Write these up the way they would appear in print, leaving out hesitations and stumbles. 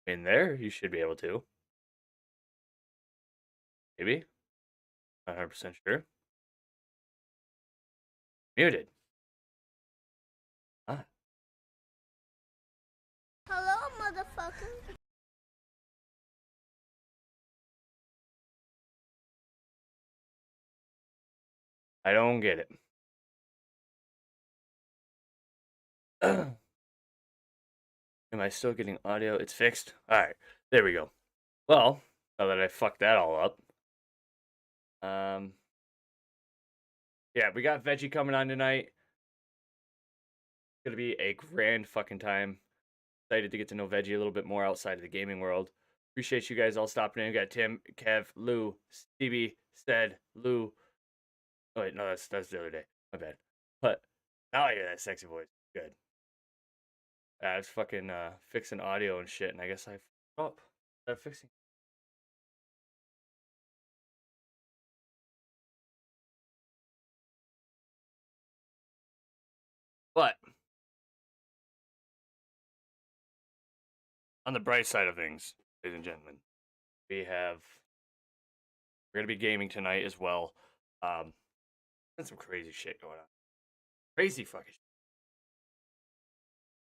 In there, you should be able to. Maybe. Not 100% sure. Muted. Ah. Hello, motherfucker. I don't get it. Am I still getting audio? It's fixed. All right, there we go. Well, now that I fucked that all up, yeah, we got Veggy coming on tonight. It's gonna be a grand fucking time. Excited to get to know Veggy a little bit more outside of the gaming world. Appreciate you guys all stopping in. We got Tim, Kev, Lou, Stevie, Stead, Lou. Oh wait, no, that's the other day. My bad. But now I hear that sexy voice. Good. I was fucking fixing audio and shit, and I guess I fucked up. Fixing. But on the bright side of things, ladies and gentlemen, we're gonna be gaming tonight as well. There's some crazy shit going on. Crazy fucking shit.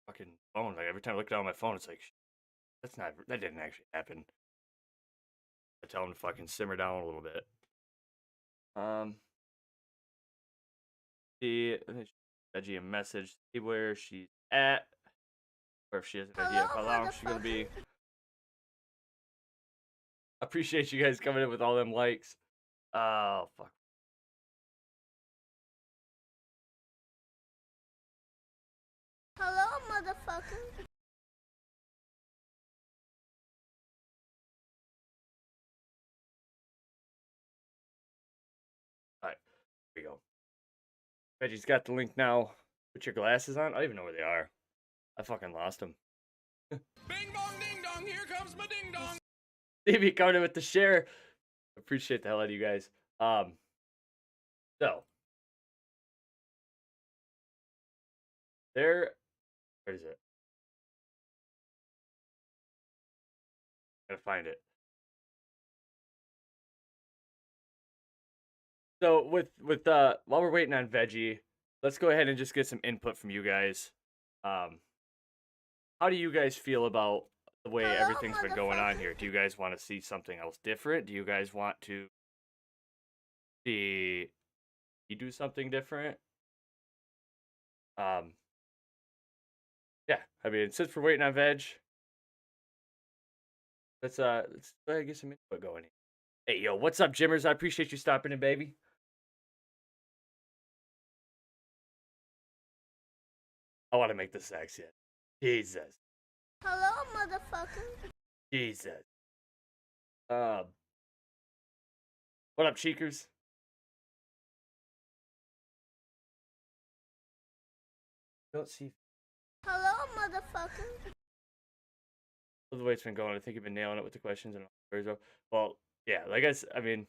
Fucking phone. Like every time I look down at my phone, it's like that didn't actually happen. I tell him to fucking simmer down a little bit. See Veggie a message, see where she's at, or if she has an idea of how long she's gonna be. Appreciate you guys coming in with all them likes. Oh fuck. Hello, motherfucker. Alright, here we go. Veggie's got the link now. Put your glasses on. I don't even know where they are. I fucking lost them. Bing bong ding dong, here comes my ding dong. Stevie coming in with the share. Appreciate the hell out of you guys. So where is it? Gotta find it. So while we're waiting on Veggie, let's go ahead and just get some input from you guys. How do you guys feel about the way everything's been going on here? Do you guys want to see something else different? Do you guys want to see you do something different? Yeah, I mean, since we're waiting on Veg, let's go ahead and get some input going here. Hey, yo, what's up, Jimmers? I appreciate you stopping in, baby. I want to make this sexy. Jesus. Hello, motherfucker. Jesus. What up, Cheekers? Don't see. Hello, motherfucker. The way it's been going, I think you've been nailing it with the questions and all. Well, yeah, like I mean,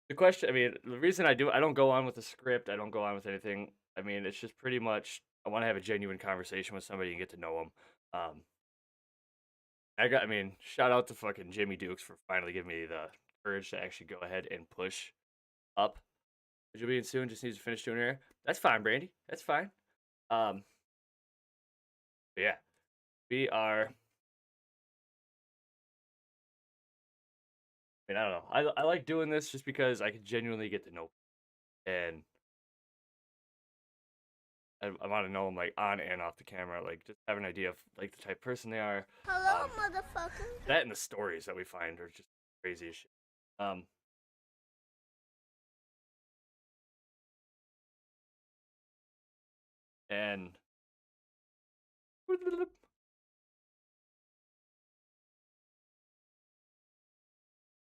the question. I mean, the reason I don't go on with the script. I don't go on with anything. I mean, it's just pretty much I want to have a genuine conversation with somebody and get to know them. I mean, shout out to fucking Jimmy Dukes for finally giving me the courage to actually go ahead and push up. You'll be in soon. Just needs to finish doing her hair. That's fine, Brandy. That's fine. But yeah, we are. I mean, I don't know. I like doing this just because I can genuinely get to know, and I want to know them like on and off the camera, like just have an idea of like the type of person they are. Hello, motherfucker. That and the stories that we find are just crazy as shit. And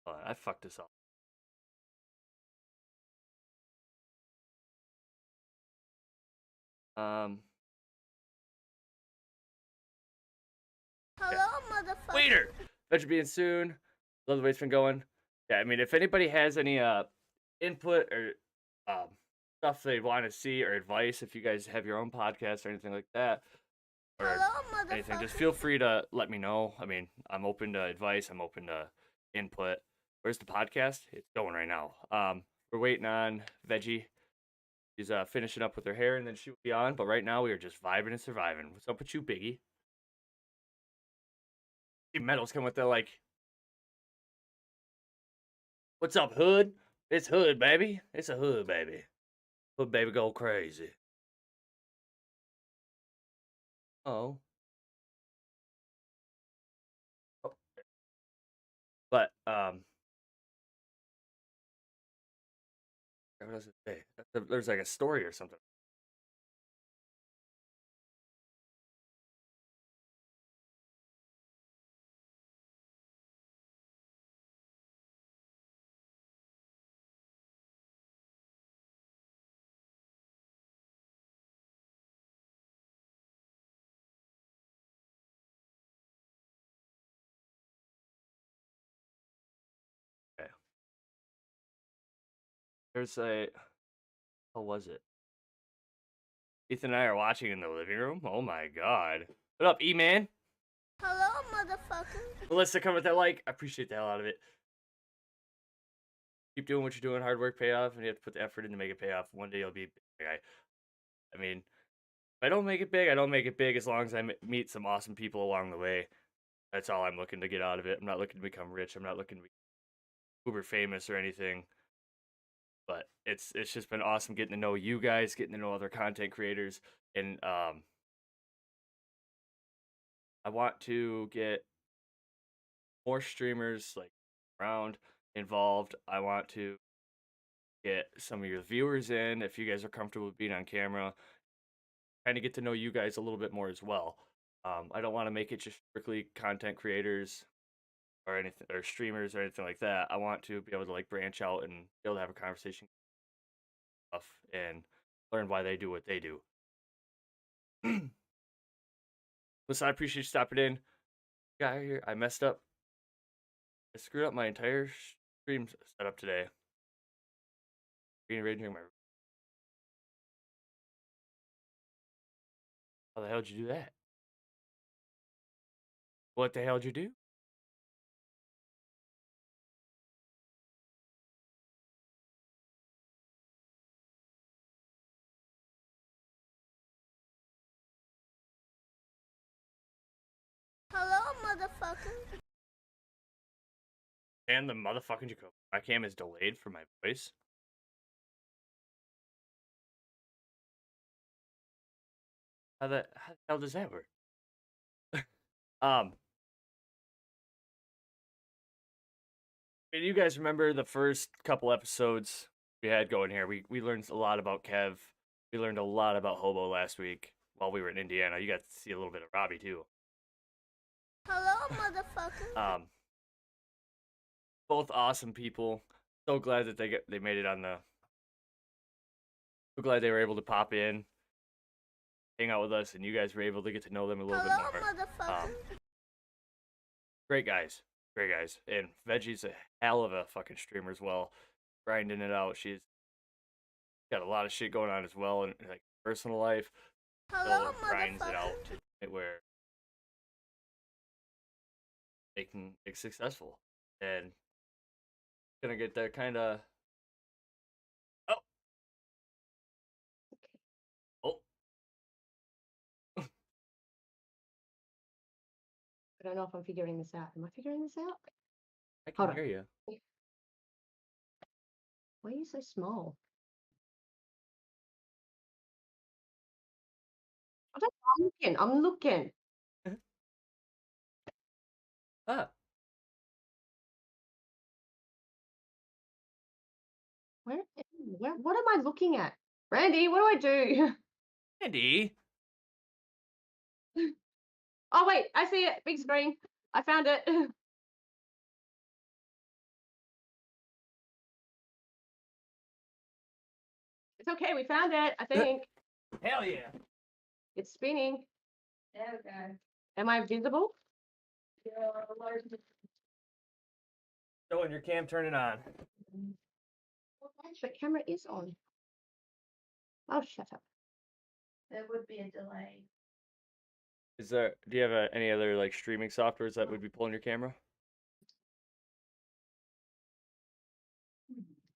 hold on, I fucked this up. Hello, yeah. motherfucker. Waiter, better being soon. Love the way it's been going. Yeah, I mean, if anybody has any input or stuff they want to see or advice, if you guys have your own podcast or anything like that, or Hello, anything, just motherfucker. feel free to let me know. I mean, I'm open to advice. I'm open to input. Where's the podcast? It's going right now. We're waiting on Veggy. She's finishing up with her hair, and then she will be on. But right now, we are just vibing and surviving. What's up with you, Biggie? The medals come with the like. What's up, Hood? It's Hood, baby. It's a Hood, baby. Hood, baby, go crazy. Oh. Oh. But what does it say? There's like a story or something. Okay. There's a. What was it? Ethan and I are watching in the living room. Oh my god. What up, E-Man? Hello, motherfucker. Melissa, come with that like. I appreciate the hell out of it. Keep doing what you're doing. Hard work pay off, and you have to put the effort in to make it pay off. One day you'll be big. I mean, if I don't make it big, I don't make it big as long as I meet some awesome people along the way. That's all I'm looking to get out of it. I'm not looking to become rich. I'm not looking to be uber famous or anything. But it's just been awesome getting to know you guys, getting to know other content creators, and I want to get more streamers like around involved. I want to get some of your viewers in if you guys are comfortable with being on camera. Kind of get to know you guys a little bit more as well. I don't want to make it just strictly content creators or anything or streamers or anything like that. I want to be able to like branch out and be able to have a conversation stuff and learn why they do what they do. Listen, I appreciate you stopping in. Got here. I messed up. I screwed up my entire stream setup today. Rearranging my. How the hell did you do that? What the hell did you do? Hello, motherfucker. And the motherfucking Jacob. My cam is delayed for my voice. How the hell does that work? um, you guys remember the first couple episodes we had going here? We learned a lot about Kev. We learned a lot about Hobo last week while we were in Indiana. You got to see a little bit of Robbie too. Hello, motherfucker. Both awesome people. So glad that they made it on the. So glad they were able to pop in, hang out with us, and you guys were able to get to know them a little Hello, bit more. motherfucker. Great guys. Great guys. And Veggie's a hell of a fucking streamer as well. Grinding it out. She's got a lot of shit going on as well in like personal life. Hello, Still grinds it out motherfucker. to the point where they can be successful. And gonna get that kind of. Oh. Oh. I don't know if I'm figuring this out. Am I figuring this out? I can Hold on. hear you. Why are you so small? I'm looking. I'm looking. Ah. What am I looking at? Randy, what do I do? Andy. Oh, wait. I see it. Big screen. I found it. It's okay. We found it, I think. Hell yeah. It's spinning. There we go. Am I visible? So when your cam turning on. The camera is on. Oh, shut up. There would be a delay. Do you have any other like streaming softwares that would be pulling your camera?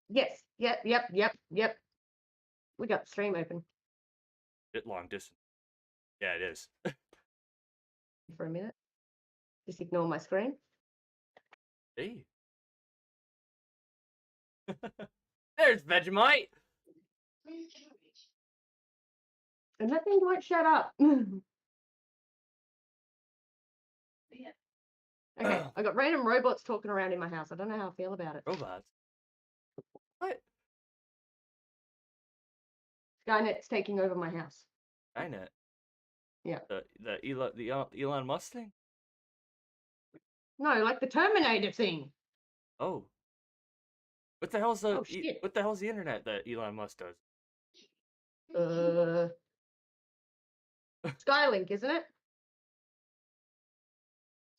Yes. Yep. We got the stream open Bit long distance. Yeah, it is. for a minute. Just ignore my screen. Hey. There's Vegemite. And that thing won't shut up. Okay, I got random robots talking around in my house. I don't know how I feel about it. Robots. What? Skynet's taking over my house. Skynet. Yeah. The Elon Musk thing. No, like the Terminator thing. Oh. What the hell's the Oh, shit. what the hell's the internet that Elon Musk does? Skylink, isn't it?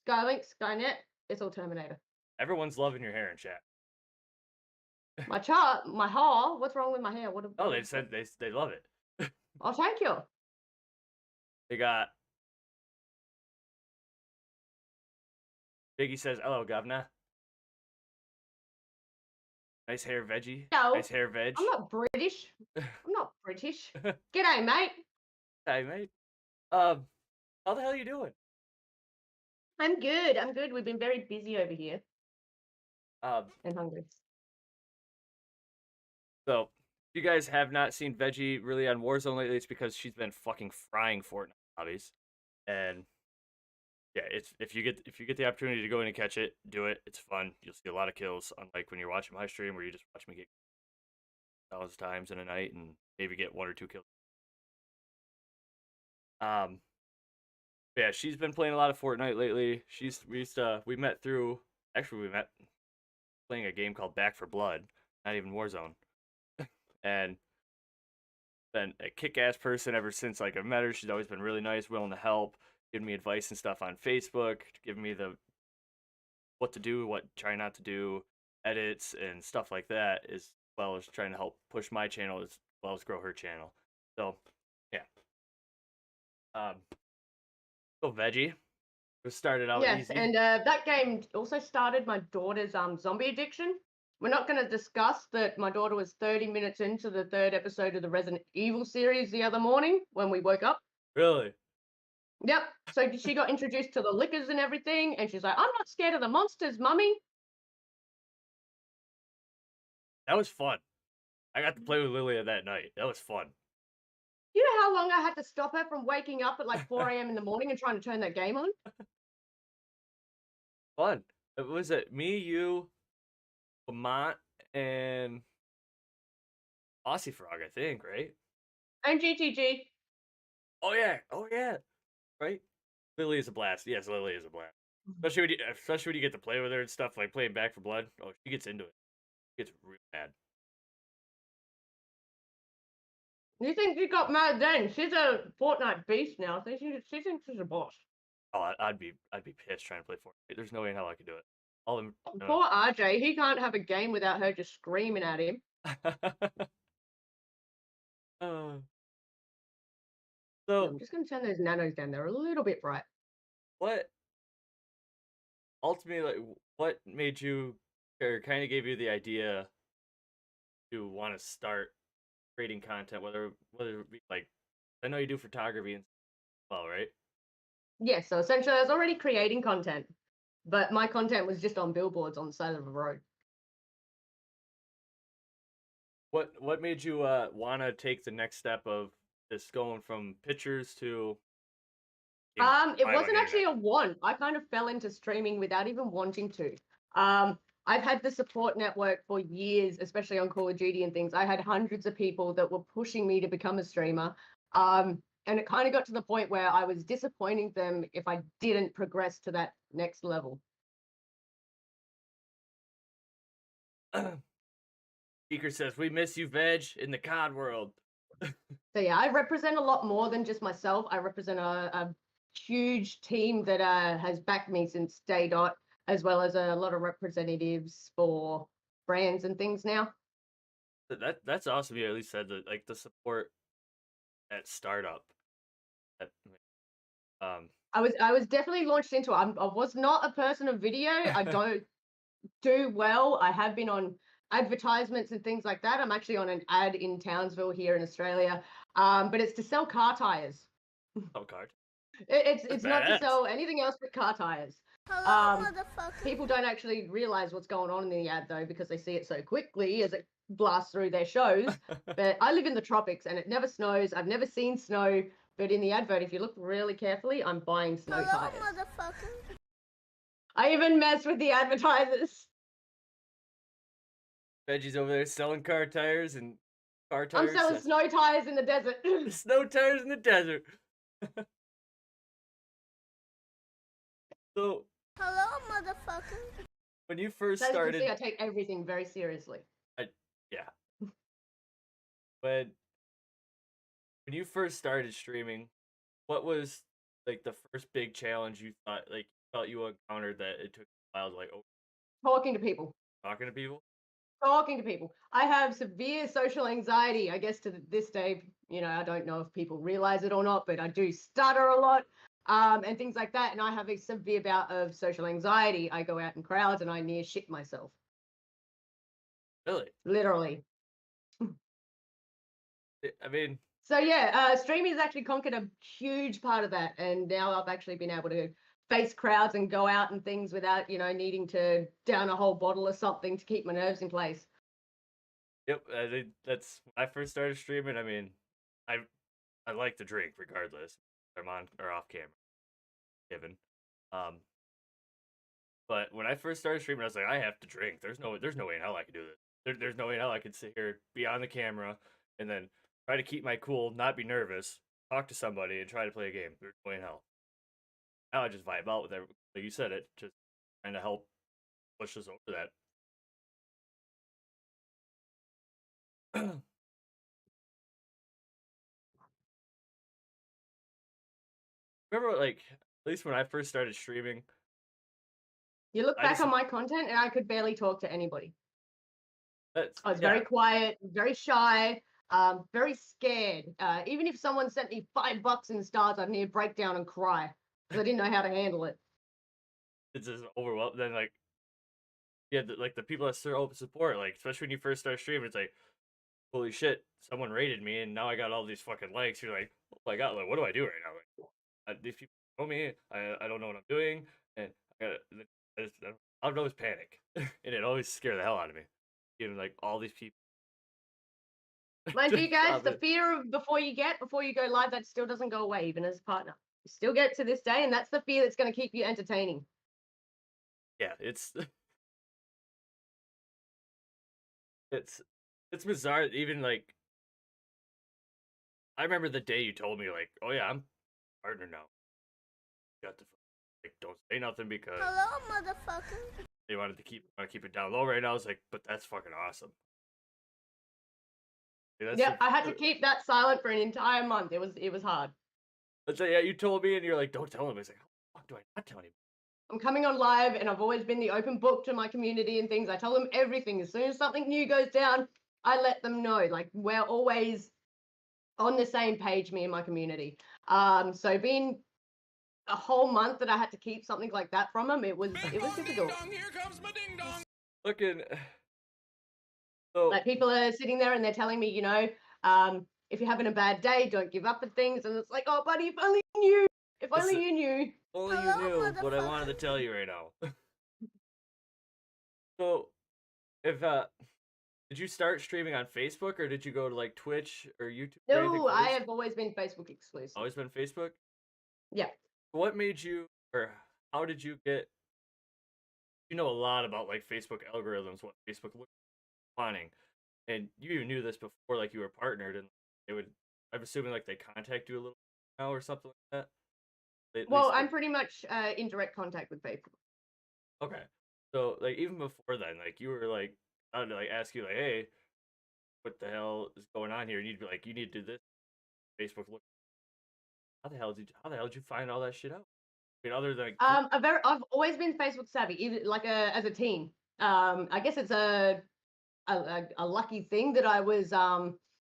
Skylink, Skynet, it's all Terminator. Everyone's loving your hair in chat. My chart, my hair. What's wrong with my hair? Oh, they said they love it. Oh, thank you. They got Veggy says, "Hello, governor. Nice hair, Veggy. No, nice hair, veg. I'm not British. I'm not British. G'day, mate. Hey, mate. How the hell are you doing? I'm good. I'm good. We've been very busy over here. And hungry. So, if you guys have not seen Veggie really on Warzone lately, it's because she's been fucking frying Fortnite hobbies. And yeah, if you get the opportunity to go in and catch it, do it. It's fun. You'll see a lot of kills, unlike when you're watching my stream where you just watch me get 1,000 times in a night and maybe get 1 or 2 kills. Yeah, she's been playing a lot of Fortnite lately. We met playing a game called Back for Blood, not even Warzone. And been a kick-ass person ever since like I met her. She's always been really nice, willing to help, giving me advice and stuff on Facebook, giving me the what to do, what try not to do, edits and stuff like that, as well as trying to help push my channel as well as grow her channel. So yeah. So Veggie. We started out Yes, easy. and that game also started my daughter's zombie addiction. We're not going to discuss that my daughter was 30 minutes into the 3rd episode of the Resident Evil series the other morning when we woke up. Really? Yep. So she got introduced to the liquors and everything, and she's like, I'm not scared of the monsters, Mummy. That was fun. I got to play with Lilia that night. That was fun. You know how long I had to stop her from waking up at like 4 a.m. in the morning and trying to turn that game on? Fun. Was it me, you, Lamont, and Aussie Frog, I think, right? And GTG. Oh yeah. Right? Lily is a blast. Yes, Lily is a blast. Especially when you get to play with her and stuff, like playing Back for Blood. Oh, she gets into it. She gets real mad. You think she got mad then? She's a Fortnite beast now. So she thinks she's a boss. Oh, I'd be pissed trying to play Fortnite. There's no way in hell I could do it. All them. Poor RJ, he can't have a game without her just screaming at him. So I'm just going to turn those nanos down. They're a little bit bright. what ultimately, like, what made you, or kind of gave you the idea to want to start creating content, whether it be like, I know you do photography and well, right? Yeah, so essentially I was already creating content, but my content was just on billboards on the side of the road. What made you want to take the next step of this going from pictures to It wasn't actually a want. I kind of fell into streaming without even wanting to. I've had the support network for years, especially on Call of Duty and things. I had hundreds of people that were pushing me to become a streamer. And it kind of got to the point where I was disappointing them if I didn't progress to that next level. Speaker says, "We miss you, Veg, in the COD world." So yeah, I represent a lot more than just myself. I represent a huge team that has backed me since day dot, as well as a lot of representatives for brands and things now. That's awesome. You at least said that, like, the support at startup. I was definitely launched into it. I was not a person of video. I don't do well. I have been on advertisements and things like that. I'm actually on an ad in Townsville here in Australia, but it's to sell car tires. Oh, card. It's not to badass. sall anything else but car tires. Hello, motherfucker. People don't actually realize what's going on in the ad though, because they see it so quickly as it blasts through their shows. But I live in the tropics and it never snows. I've never seen snow, but in the advert, if you look really carefully, I'm buying snow Hello, tires. motherfucker. I even mess with the advertisers. Veggie's over there selling car tires and car tires. I'm selling snow tires in the desert. Snow tires in the desert. So, Hello, motherfucker. when you first As you can started, see, I take everything very seriously. yeah. When you first started streaming, what was like the first big challenge you felt you encountered that it took a while to like Talking to people. talking to people? Talking to people. I have severe social anxiety. I guess to this day, I don't know if people realize it or not, but I do stutter a lot, and things like that. And I have a severe bout of social anxiety. I go out in crowds and I near shit myself. Really? Literally. I mean, So yeah, streaming has actually conquered a huge part of that, and now I've actually been able to face crowds and go out and things without, needing to down a whole bottle or something to keep my nerves in place. yep. I think that's when I first started streaming. I mean, I like to drink regardless. I'm on or off camera, given. But when I first started streaming, I was like, I have to drink. There's no way in hell I could do this. There's no way in hell I could sit here, be on the camera, and then try to keep my cool, not be nervous, talk to somebody, and try to play a game. There's no way in hell. Now I just vibe out with everything. Like you said, it just trying to help push us over that. Remember, like at least when I first started streaming, You look I back just on my content and I could barely talk to anybody. that's I was yeah. very quiet, very shy, very scared. Even if someone sent me $5 in stars, I'd near break down and cry because I didn't know how to handle it. It's just overwhelming. Then like yeah, like the people that support, like especially when you first start streaming, it's like holy shit, someone rated me, and now I got all these fucking likes. You're like, oh my god, like what do I do right now? Like, these people know me, I don't know what I'm doing, and I would always panic, and it always scare the hell out of me. Even like all these people. Mind you guys, the Comment. fear of before you go live, that still doesn't go away, even as a partner. You still get to this day, and that's the fear that's going to keep you entertaining. Yeah, it's bizarre. Even like I remember the day you told me like, oh yeah, I'm partner now. Got to like don't say nothing because Hello, motherfucker. they wanted to keep it down low right now. I was like, but that's fucking awesome. Yeah, I had to keep that silent for an entire month. It was hard. Let's say, yeah, you told me, and you're like, don't tell him. I was like, how the fuck do I not tell him? I'm coming on live, and I've always been the open book to my community and things. I tell them everything. As soon as something new goes down, I let them know. Like, we're always on the same page, me and my community. So being a whole month that I had to keep something like that from them, it was difficult. Ding dong, here comes my ding dong. Looking. So, Like people are sitting there and they're telling me, if you're having a bad day, don't give up at things. And it's like, oh, buddy, if only you knew. If only you knew. only Hello, you knew what I wanted to motherfucker. tell you right now. So, if did you start streaming on Facebook or did you go to like Twitch or YouTube? Or anything No, I first? have always been Facebook exclusive. Always been Facebook. Yeah. What made you, or how did you get? You know a lot about like Facebook algorithms, what Facebook looks wanting, and you even knew this before, like you were partnered, and they would. I'm assuming like they contact you a little now or something like that. At Well, least I'm pretty much in direct contact with Facebook. okay. So like even before then, like you were like I would like ask you like, hey, what the hell is going on here? And you'd be like, you need to do this. Facebook look. How the hell did you find all that shit out? I mean, other than like, I've always been Facebook savvy, even like as a teen. I guess it's a lucky thing that I was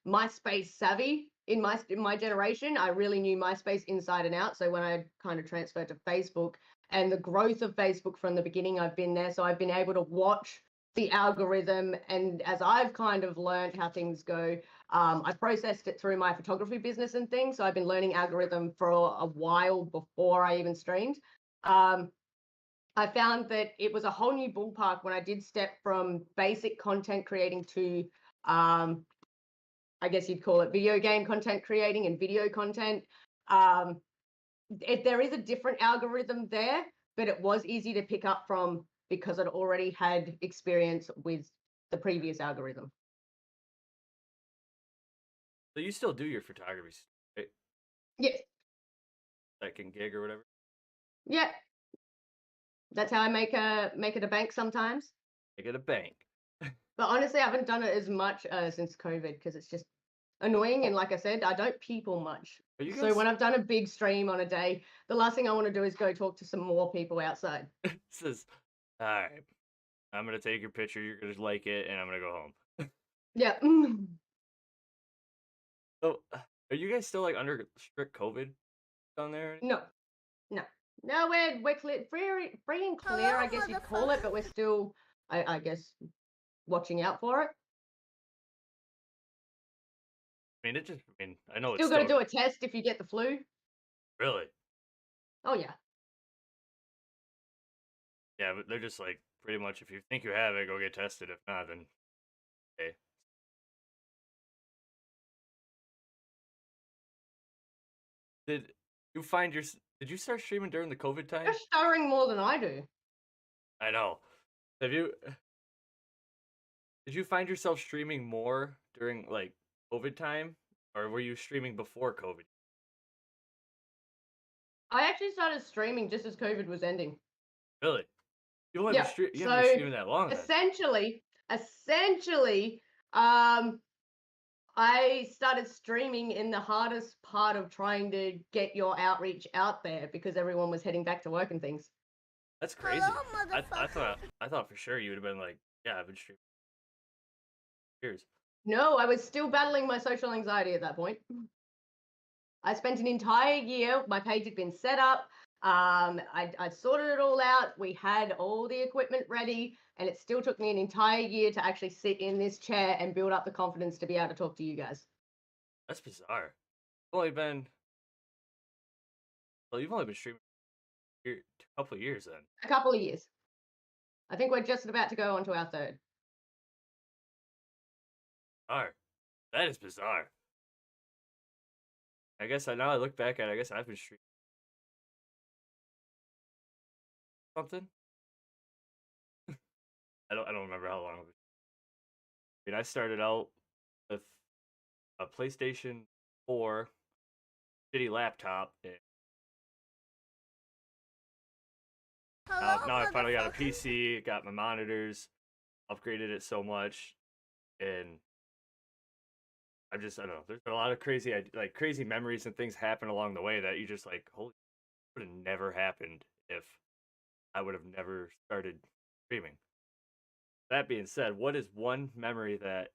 MySpace savvy. in my generation, I really knew MySpace inside and out. So when I kind of transferred to Facebook and the growth of Facebook from the beginning, I've been there. So I've been able to watch the algorithm. And as I've kind of learned how things go, I processed it through my photography business and things. So I've been learning algorithm for a while before I even streamed. I found that it was a whole new ballpark when I did step from basic content creating to, I guess you'd call it video game content creating and video content. There is a different algorithm there, but it was easy to pick up from because I'd already had experience with the previous algorithm. So you still do your photography, right? Yes. Second gig or whatever? Yeah. That's how I make it a bank sometimes. Make it a bank. But honestly, I haven't done it as much since COVID because it's just annoying. And like I said, I don't people much. So when I've done a big stream on a day, the last thing I want to do is go talk to some more people outside. Says, all right, I'm going to take your picture. You're going to like it. And I'm going to go home. Yeah. So are you guys still like under strict COVID down there? No. No, we're clear, free and clear, Hello, I guess you'd call it, but we're still, I guess, watching out for it. I mean, I know Still it's got to do a test if you get the flu. Really? Oh, yeah. Yeah, but they're just like, pretty much, if you think you have it, go get tested. If not, then okay. Did you start streaming during the COVID time? You're starring more than I do. I know. Did you find yourself streaming more during like COVID time, or were you streaming before COVID? I actually started streaming just as COVID was ending. Really? You haven't been streaming that long then. Essentially, I started streaming in the hardest part of trying to get your outreach out there because everyone was heading back to work and things. That's crazy. Hello, I thought for sure you would have been like, yeah, I've been streaming years. No, I was still battling my social anxiety at that point. I spent an entire year, my page had been set up, I sorted it all out, we had all the equipment ready, and it still took me an entire year to actually sit in this chair and build up the confidence to be able to talk to you guys. That's bizarre. You've only been streaming a couple of years then. A couple of years. I think we're just about to go on to our third. Bizarre. That is bizarre. I guess now I look back at it, I guess I've been streaming something. I don't remember how long it was. I mean, I started out with a PlayStation 4 shitty laptop. Now I finally got a PC, got my monitors, upgraded it so much, and I don't know. There's been a lot of crazy memories and things happen along the way that you just like, holy, would have never happened if I would have never started streaming. That being said, what is one memory that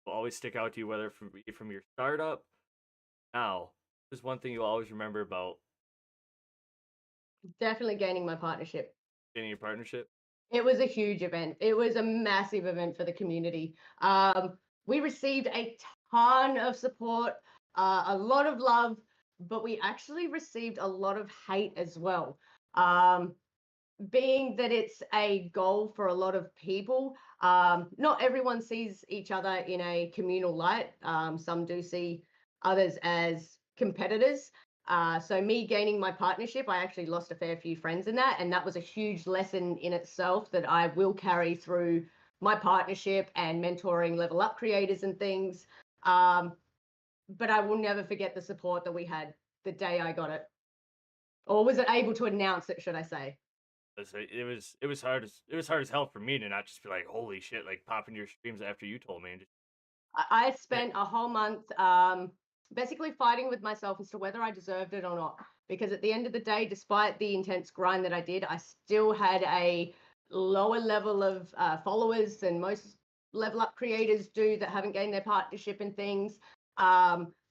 will always stick out to you, whether from your startup now? What is one thing you'll always remember about Definitely gaining my partnership. gaining your partnership? It was a huge event. It was a massive event for the community. We received a ton of support, a lot of love, but we actually received a lot of hate as well. Being that it's a goal for a lot of people, not everyone sees each other in a communal light. Some do see others as competitors. So me gaining my partnership, I actually lost a fair few friends in that, and that was a huge lesson in itself that I will carry through my partnership and mentoring level up creators and things. But I will never forget the support that we had the day I got it, or was it able to announce it, should I say? It was hard as hell for me to not just be like, holy shit, like popping your streams after you told me. And I spent a whole month basically fighting with myself as to whether I deserved it or not. Because at the end of the day, despite the intense grind that I did, I still had a lower level of followers than most level up creators do that haven't gained their partnership and things.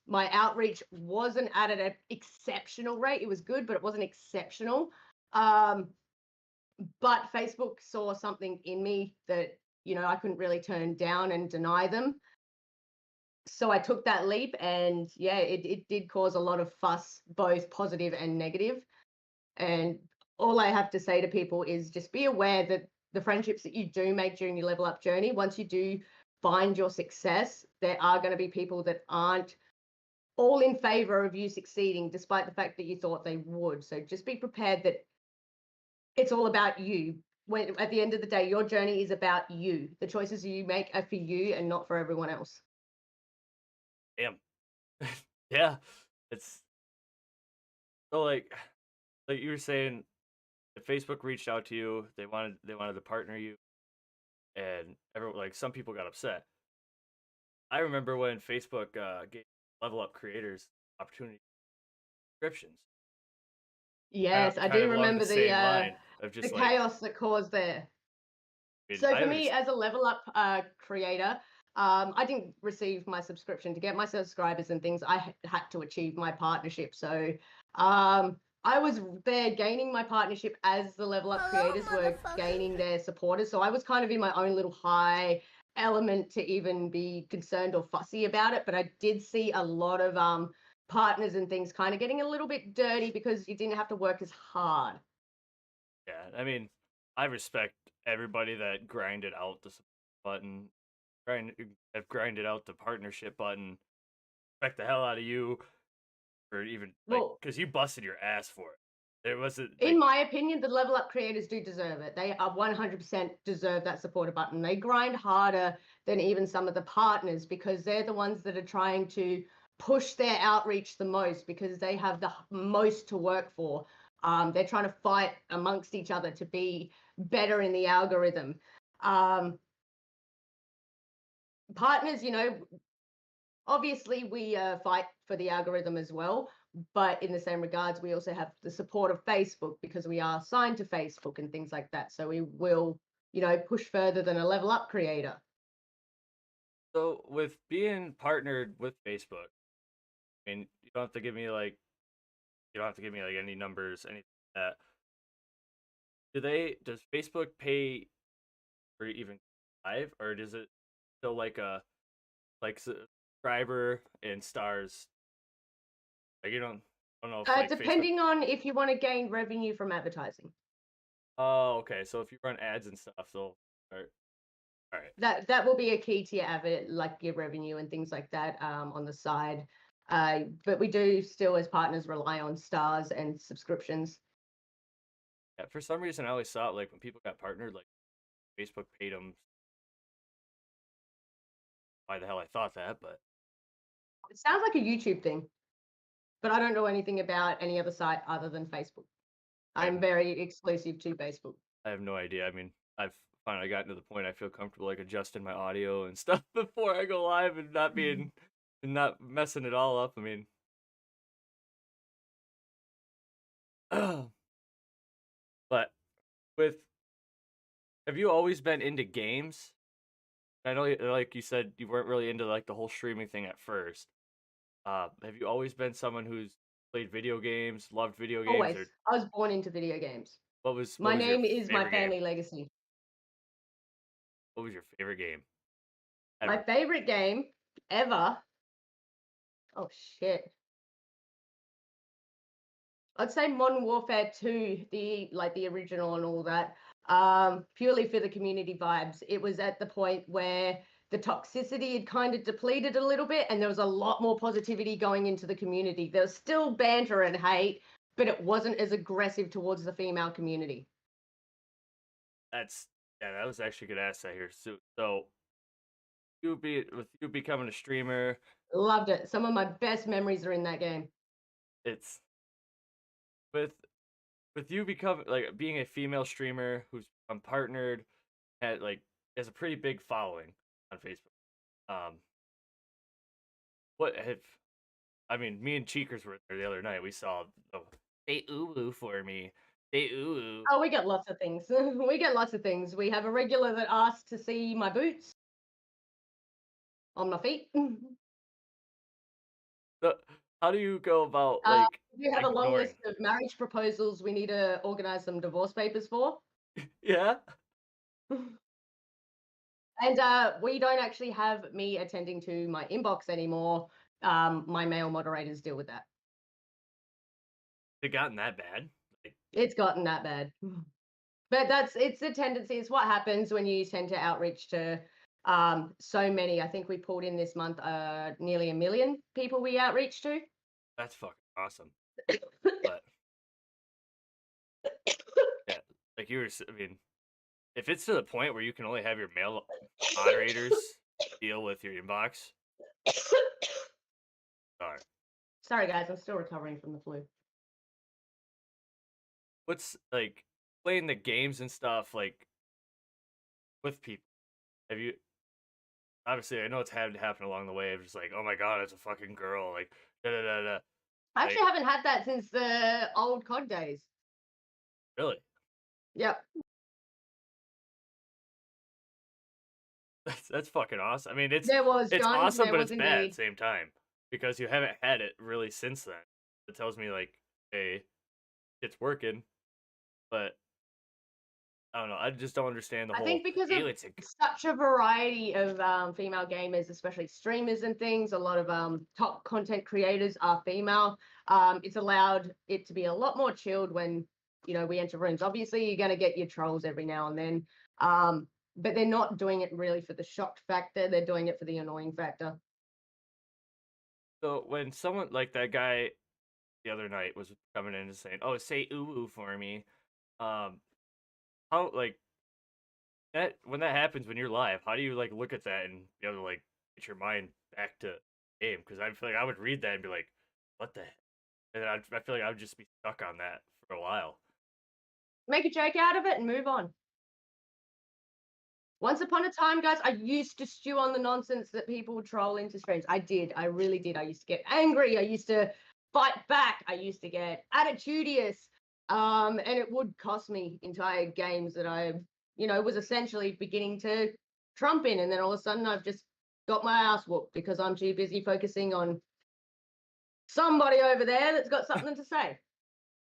my outreach wasn't at an exceptional rate. It was good, but it wasn't exceptional. But Facebook saw something in me that, I couldn't really turn down and deny them. So I took that leap, and yeah, it did cause a lot of fuss, both positive and negative. And all I have to say to people is just be aware that the friendships that you do make during your level up journey, once you do find your success, there are going to be people that aren't all in favor of you succeeding, despite the fact that you thought they would. So just be prepared that it's all about you. When at the end of the day, your journey is about you. The choices you make are for you and not for everyone else. Damn. Yeah. It's so like you were saying, if Facebook reached out to you, they wanted to partner you, and everyone, like, some people got upset. I remember when Facebook gave level up creators opportunity subscriptions. Yes, I Kind do of along remember the same the line of just like, chaos that caused there. I mean, So I for me, understand. as a level up creator, I didn't receive my subscription. To get my subscribers and things, I had to achieve my partnership. So I was there gaining my partnership as the level up Hello, creators were motherfucker. gaining their supporters. So I was kind of in my own little high element to even be concerned or fussy about it. But I did see a lot of partners and things kind of getting a little bit dirty because you didn't have to work as hard. Yeah, I mean, I respect everybody that grinded out the support button, have grinded out the partnership button. Respect the hell out of you for even like, Well, because you busted your ass for it. It wasn't in like, my opinion, the level up creators do deserve it. They are 100% deserve that supporter button. They grind harder than even some of the partners because they're the ones that are trying to push their outreach the most because they have the most to work for. They're trying to fight amongst each other to be better in the algorithm. Partners, obviously we fight for the algorithm as well, but in the same regards we also have the support of Facebook because we are signed to Facebook and things like that, so we will push further than a level up creator. so with being partnered with Facebook, I mean, you don't have to give me like, any numbers, anything like that. Does Facebook pay for even live, or does it still like a subscriber and stars? Like, I don't know if like Facebook. Depending on if you want to gain revenue from advertising, Oh, okay. So if you run ads and stuff, they'll. All right. that will be a key to your like your revenue and things like that on the side. But we do still as partners rely on stars and subscriptions. Yeah. For some reason, I always thought like when people got partnered, like Facebook paid them. Why the hell I thought that, but It sounds like a YouTube thing, but I don't know anything about any other site other than Facebook. I'm very exclusive to Facebook. I have no idea. I mean, I've finally gotten to the point I feel comfortable like adjusting my audio and stuff before I go live and not messing it all up. I mean, but with have you always been into games? I know, like you said, you weren't really into like the whole streaming thing at first. Have you always been someone who's played video games, loved video games, Always. or I was born into video games. what was My your name is my favorite game? family legacy. What was your favorite game My ever? favorite game ever. Oh shit. I'd say Modern Warfare 2, the original and all that. Purely for the community vibes. It was at the point where the toxicity had kind of depleted a little bit and there was a lot more positivity going into the community. There was still banter and hate, but it wasn't as aggressive towards the female community. That was actually a good ask here. So with you becoming a streamer, Loved it. Some of my best memories are in that game. it's with you becoming like being a female streamer who's partnered, has a pretty big following on Facebook. Um, what have I mean? Me and Cheekers were there the other night. We saw they ooh for me. They ooh. Oh, we get lots of things. We get lots of things. We have a regular that asks to see my boots on my feet. So, how do you go about Uh, like we have a long ignoring? list of marriage proposals we need to organize some divorce papers for. Yeah. And we don't actually have me attending to my inbox anymore. My male moderators deal with that. It gotten that bad? Like, It's gotten that bad. But it's a tendency. It's what happens when you tend to outreach to so many. I think we pulled in this month nearly 1 million people we outreach to. that's fucking awesome. But yeah, like I mean, if it's to the point where you can only have your male moderators deal with your inbox, sorry. Sorry, guys, I'm still recovering from the flu. What's like playing the games and stuff like with people? Have you obviously I know it's had to happen along the way of just like, oh my god, it's a fucking girl, like da da da da. I Like, actually haven't had that since the old COD days. really? Yep. That's fucking awesome. I mean, There was, it's John. awesome, There but was it's bad at indeed. the same time because you haven't had it really since then. It tells me like, hey, it's working, but I don't know. I just don't understand the I whole. think because Hey, of it's a such a variety of female gamers, especially streamers and things, a lot of top content creators are female. It's allowed it to be a lot more chilled when we enter rooms. Obviously, you're going to get your trolls every now and then, but they're not doing it really for the shocked factor. They're doing it for the annoying factor. so when someone like that guy the other night was coming in and saying, "Oh, say ooh ooh for me," um, how like that when that happens when you're live, how do you like look at that and be able to like get your mind back to game? Because I feel like I would read that and be like, "What the?" Heck? And then I feel like I would just be stuck on that for a while. Make a joke out of it and move on. Once upon a time, guys, I used to stew on the nonsense that people would troll into streams. I did. I really did. I used to get angry. I used to fight back. I used to get attitudious. And it would cost me entire games that I, was essentially beginning to trump in. And then all of a sudden, I've just got my ass whooped because I'm too busy focusing on somebody over there that's got something to say.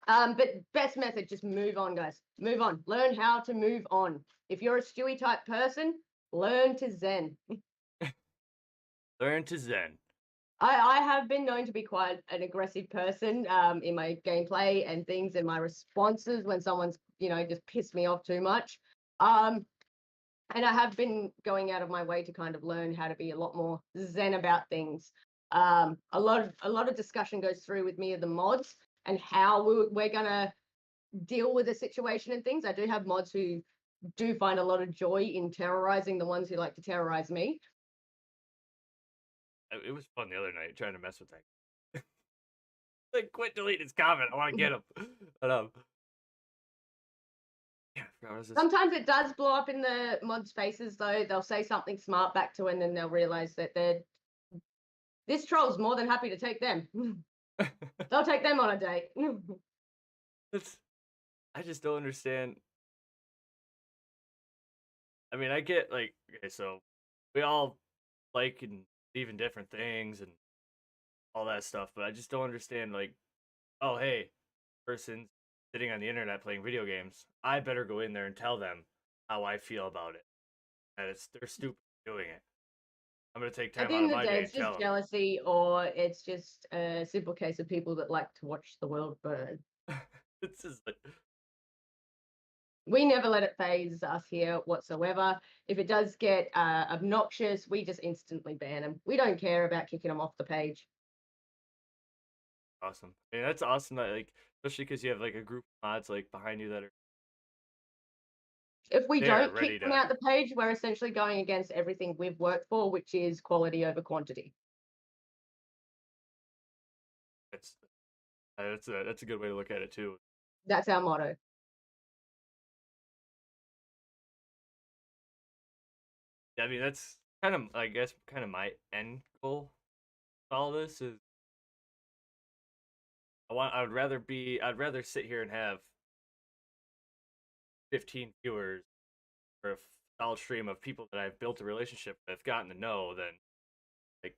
But best method, just move on, guys. Move on. Learn how to move on. If you're a Stewie type person, learn to Zen. Learn to Zen. I have been known to be quite an aggressive person in my gameplay and things and my responses when someone's, just pissed me off too much. And I have been going out of my way to kind of learn how to be a lot more Zen about things. A lot of discussion goes through with me of the mods and how we're gonna deal with the situation and things. I do have mods who do find a lot of joy in terrorizing the ones who like to terrorize me. It was fun the other night trying to mess with that. Like, quit deleting his comment. I want to get him. But yeah, I forgot what was this. Sometimes it does blow up in the mods' faces, though. They'll say something smart back to it, and then they'll realize that this troll's more than happy to take them. They'll take them on a date. I just don't understand. I mean, I get like, okay, so we all like and believe in different things and all that stuff, but I just don't understand like, oh hey, person's sitting on the internet playing video games. I better go in there and tell them how I feel about it. And they're stupid doing it. I'm gonna take At time the out end of of my the day, day it's and tell just jealousy, or it's just a simple case of people that like to watch the world burn. them. It's just like, We never let it phase us here whatsoever. If it does get obnoxious, we just instantly ban them. We don't care about kicking them off the page. awesome. I mean, that's awesome that like, especially because you have like a group of mods like behind you that are If we there don't ready kick them to. out the page, we're essentially going against everything we've worked for, which is quality over quantity. That's that's a good way to look at it too. That's our motto. I mean, that's kind of, I guess, kind of my end goal. With all this is, I'd rather sit here and have 15 viewers for a solid stream of people that I've built a relationship with, gotten to know, than like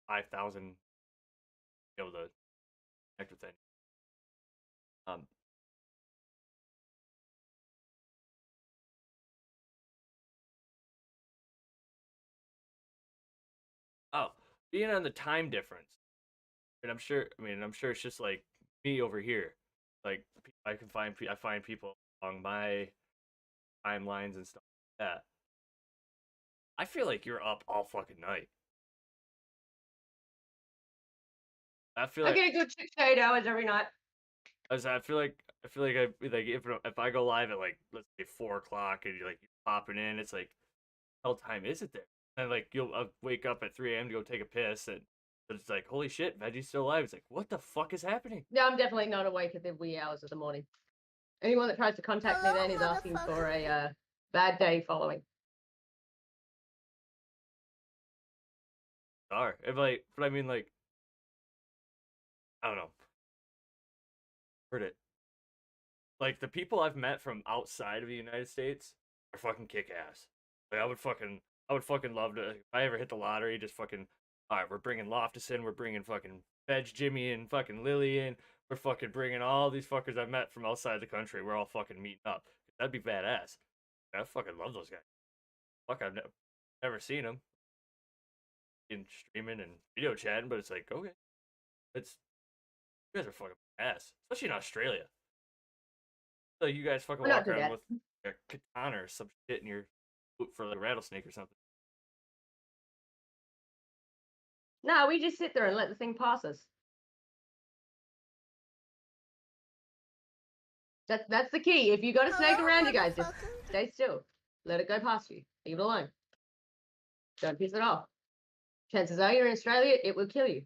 5,000 be able to connect with any. Um, oh, being on the time difference, and I'm sure. I mean, I'm sure it's just like me over here. Like I find people along my timelines and stuff like that. I feel like you're up all fucking night. I feel I like get a good 6 to 8 hours every night. I feel like if I go live at like let's say 4 o'clock and you're like popping in, it's like hell time is it there? And like you'll wake up at 3 a.m. to go take a piss, and it's like holy shit, Veggie's still alive. It's like what the fuck is happening? Yeah, I'm definitely not awake at the wee hours of the morning. Anyone that tries to contact me Hello, then is asking for motherfucker. a bad day following. Are if like, but I mean like I don't know. Heard it. Like the people I've met from outside of the United States are fucking kick ass. Like I would fucking love to. If I ever hit the lottery, just fucking. All right, we're bringing Loftus in. We're bringing fucking Veg Jimmy and fucking Lily in. We're fucking bringing all these fuckers I've met from outside the country. We're all fucking meeting up. That'd be badass. I fucking love those guys. Fuck, I've never seen them in streaming and video chatting, but it's like okay, it's you guys are fucking ass, especially in Australia. So you guys fucking We're not walk too around bad. with a katana or some shit in your boot for like a rattlesnake or something. No, we just sit there and let the thing pass us. That's the key. If you got a snake Hello, around you guys, just motherfucker. stay still. Let it go past you. Leave it alone. Don't piss it off. Chances are you're in Australia, it will kill you.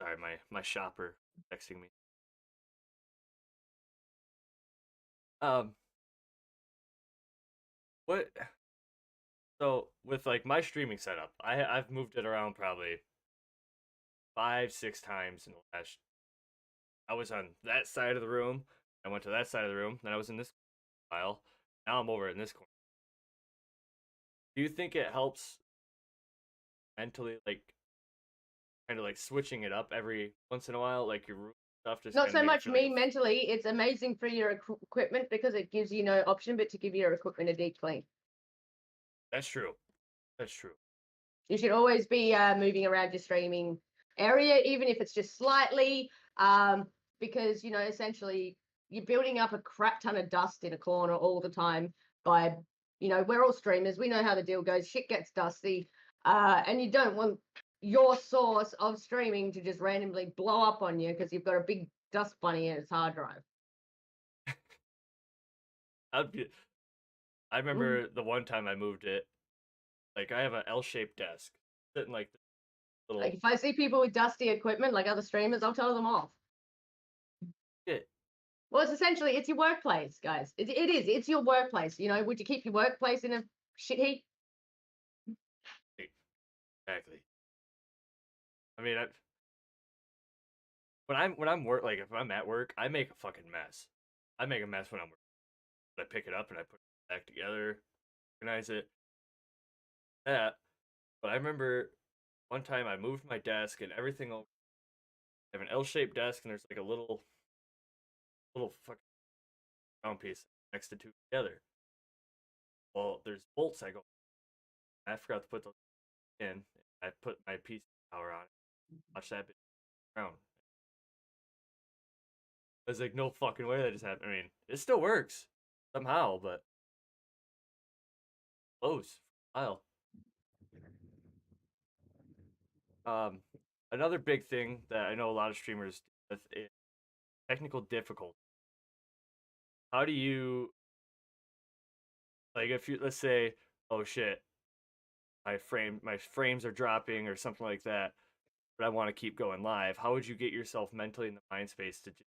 Sorry, my shopper texting me. Um, what? So with like my streaming setup, I've moved it around probably 5 6 times in the last. I was on that side of the room. I went to that side of the room. Then I was in this file. Now I'm over in this corner. Do you think it helps mentally, like kind of like switching it up every once in a while, like your room stuff, just Not kind of so make it much feel me like mentally. It's amazing for your equipment because it gives you no option but to give your equipment a deep clean. that's true. That's true. You should always be moving around your streaming area, even if it's just slightly, because essentially you're building up a crap ton of dust in a corner all the time. By we're all streamers, we know how the deal goes. Shit gets dusty, and you don't want your source of streaming to just randomly blow up on you because you've got a big dust bunny in its hard drive. I'd be, I remember the one time I moved it. Like I have an L-shaped desk sitting like this little Like if I see people with dusty equipment, like other streamers, I'll tell them off. shit. Well, it's your workplace, guys. It is. It's your workplace. Would you keep your workplace in a shit heap? Exactly. I mean, when I'm work like if I'm at work, I make a fucking mess. I make a mess when I'm working. I pick it up and I put it back together, organize it. Yeah. But I remember one time I moved my desk and everything over. I have an L-shaped desk and there's like a little fucking round piece next to two together. Well, there's bolts I go. I forgot to put those in. I put my PC power on it. Watch that bit around. There's like no fucking way that just happened. I mean, it still works somehow, but close. I'll. Um, Another big thing that I know a lot of streamers deal with is technical difficulty. How do you like if you let's say, oh shit, my frames are dropping or something like that, but I want to keep going live. How would you get yourself mentally in the mind space to just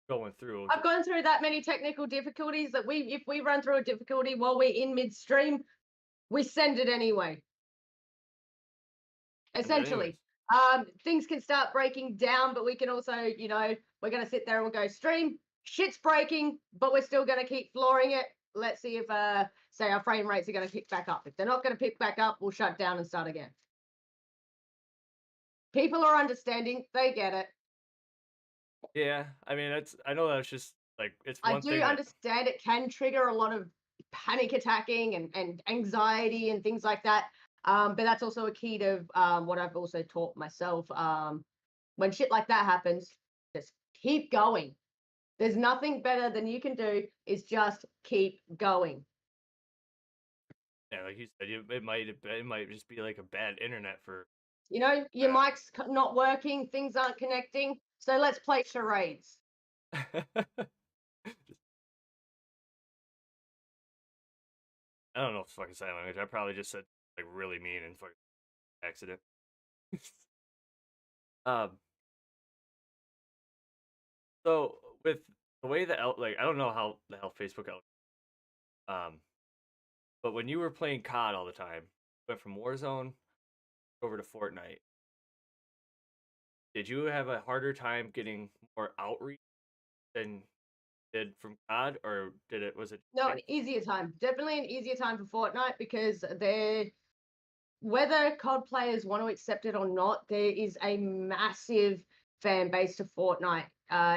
going through? I've gone through that many technical difficulties that if we run through a difficulty while we're in midstream, we send it anyway. Essentially, things can start breaking down, but we can also, we're going to sit there and we'll go stream. Shit's breaking, but we're still going to keep flooring it. let's see if say our frame rates are going to pick back up. If they're not going to pick back up, we'll shut down and start again. People are understanding, they get it. Yeah, I mean, I know that's just like it's I one do thing that understand it can trigger a lot of panic attacking and anxiety and things like that. But that's also a key to what I've also taught myself. When shit like that happens, just keep going. There's nothing better than you can do is just keep going. yeah, like you said, it might just be like a bad internet for You know, your mic's not working, things aren't connecting. So let's play charades. I don't know if it's fucking sign language. I probably just said like really mean and fucking accident. um. So with the way that like I don't know how the hell Facebook out. But when you were playing COD all the time, went from Warzone over to Fortnite. Did you have a harder time getting more outreach than did from COD, or was it No, an easier time. Definitely an easier time for Fortnite because whether COD players want to accept it or not, there is a massive fan base to Fortnite.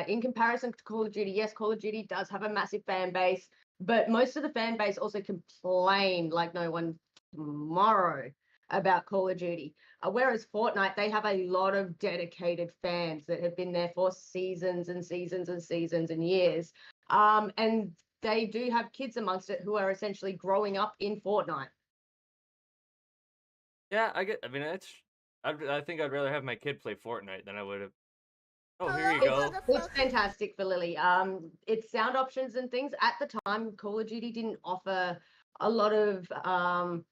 In comparison to Call of Duty, yes, Call of Duty does have a massive fan base, but most of the fan base also complain like no one tomorrow about Call of Duty. Whereas Fortnite, they have a lot of dedicated fans that have been there for seasons and seasons and seasons and years. And they do have kids amongst it who are essentially growing up in Fortnite. Yeah, I mean, I think I'd rather have my kid play Fortnite than I would have. Oh, here you go. It's fantastic for Lily. Its sound options and things at the time, Call of Duty didn't offer a lot of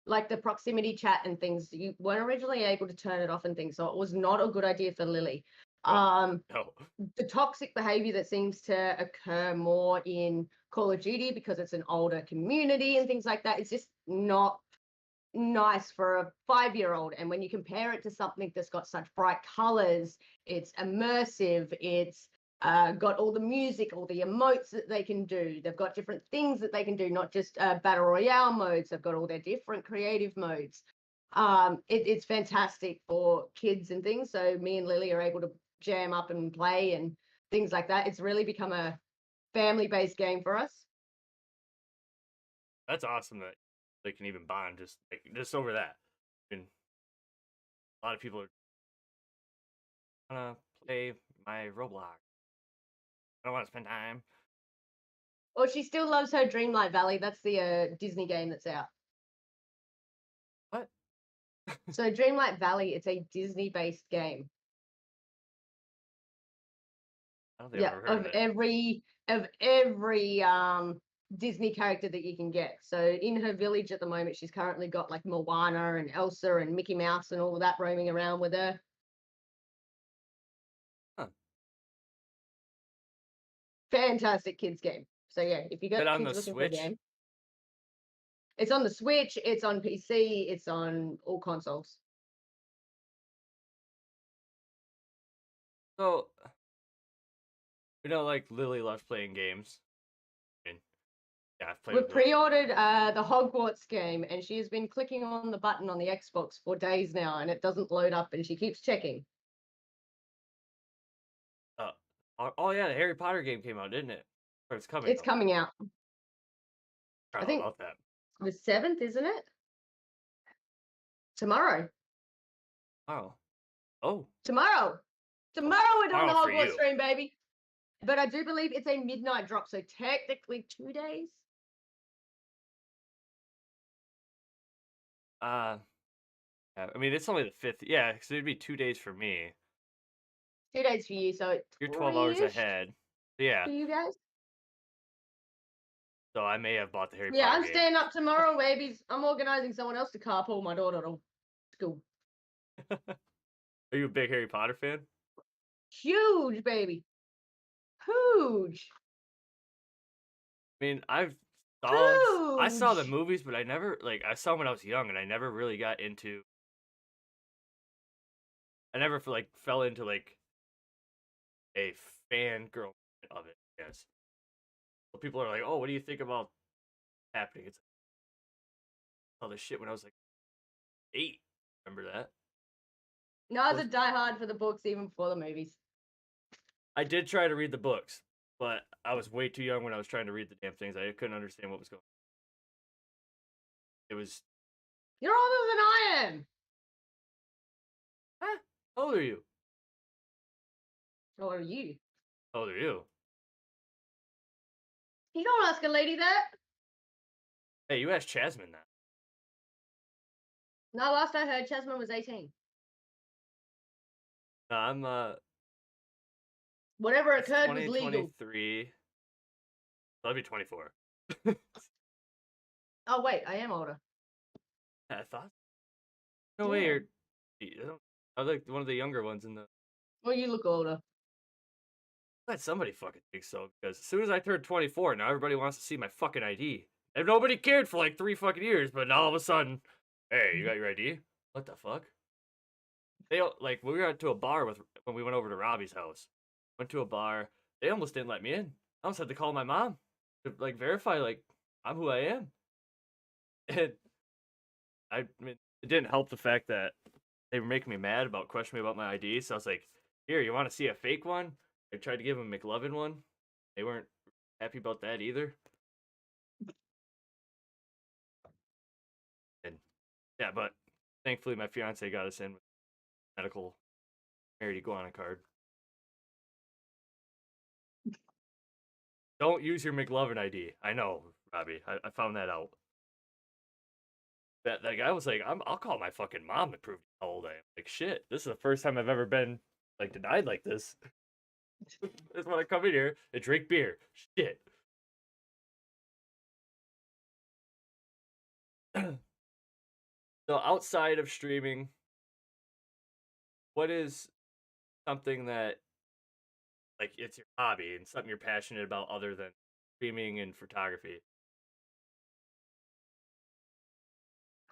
like the proximity chat and things. You weren't originally able to turn it off and things, so it was not a good idea for Lily. No. The toxic behavior that seems to occur more in Call of Duty because it's an older community and things like that, it's just not nice for a 5-year-old. And when you compare it to something that's got such bright colors, it's immersive, it's got all the music, all the emotes that they can do. They've got different things that they can do, not just battle royale modes. They've got all their different creative modes. It's fantastic for kids and things. So me and Lily are able to jam up and play and things like that. It's really become a family-based game for us. That's awesome that they can even bond just over that. I mean, a lot of people are gonna play my Roblox. I don't want to spend time. Well, she still loves her Dreamlight Valley. That's the Disney game that's out. What? So Dreamlight Valley, it's a Disney-based game. I don't think I've ever heard of every Disney character that you can get. So in her village at the moment, she's currently got like Moana and Elsa and Mickey Mouse and all of that roaming around with her. Huh. Fantastic kids game. So yeah, if you got But on kids the looking for a Switch? game, it's on the Switch, it's on PC, it's on all consoles. So, like Lily loves playing games. I mean, yeah, I've played We've with Lily. pre-ordered the Hogwarts game, and she has been clicking on the button on the Xbox for days now, and it doesn't load up, and she keeps checking. Oh yeah, the Harry Potter game came out, didn't it? Or it's coming. It's coming out. I think about that. The 7th, isn't it? Tomorrow. Oh. Oh. Tomorrow we're doing the Tomorrow for Hogwarts you. stream, baby. But I do believe it's a midnight drop, so technically 2 days. Yeah, I mean, it's only the 5th. Yeah, because it'd be 2 days for me. 2 days for you, so You're 12 hours 3-ish ahead. Yeah. for you guys. So I may have bought the Harry Yeah, Potter I'm game. staying up tomorrow, babies. I'm organizing someone else to carpool my daughter to school. Are you a big Harry Potter fan? Huge, baby. Huge. I mean, I saw the movies, but I never I saw them when I was young, and I never really got into. I never fell into a fangirl of it. Yes. Well, people are like, "Oh, what do you think about happening. It's all this shit when I was like 8. Remember that? No, I was a diehard for the books even before the movies. I did try to read the books, but I was way too young when I was trying to read the damn things. I couldn't understand what was going on. It was. You're older than I am. Huh? How old are you? How old are you? How old are you? You don't ask a lady that. Hey, you asked Chasman that. No, last I heard, Chasman was 18. No, I'm Whatever occurred was legal. 2023. I'll be 24. Oh wait, I am older. I thought. No way, you're. I was like one of the younger ones in the. Well, you look older. Glad somebody fucking thinks so, because as soon as I turned 24, now everybody wants to see my fucking ID. And nobody cared for like 3 fucking years, but now all of a sudden, hey, you got your ID? What the fuck? They like we went to a bar when we went over to Robbie's house. Went to a bar. They almost didn't let me in. I almost had to call my mom to like verify like I'm who I am. And I mean, it didn't help the fact that they were making me mad about questioning me about my ID. So I was like, "Here, you want to see a fake one?" I tried to give them a McLovin one. They weren't happy about that either. And yeah, but thankfully my fiance got us in with medical married iguana card. Don't use your McLovin ID. I know, Robbie. I found that out. That guy was like, I'll call my fucking mom and prove how old I am. Like, shit, this is the first time I've ever been like denied like this. That's when I come in here and drink beer. Shit. So outside of streaming, what is something that like it's your hobby and something you're passionate about other than streaming and photography?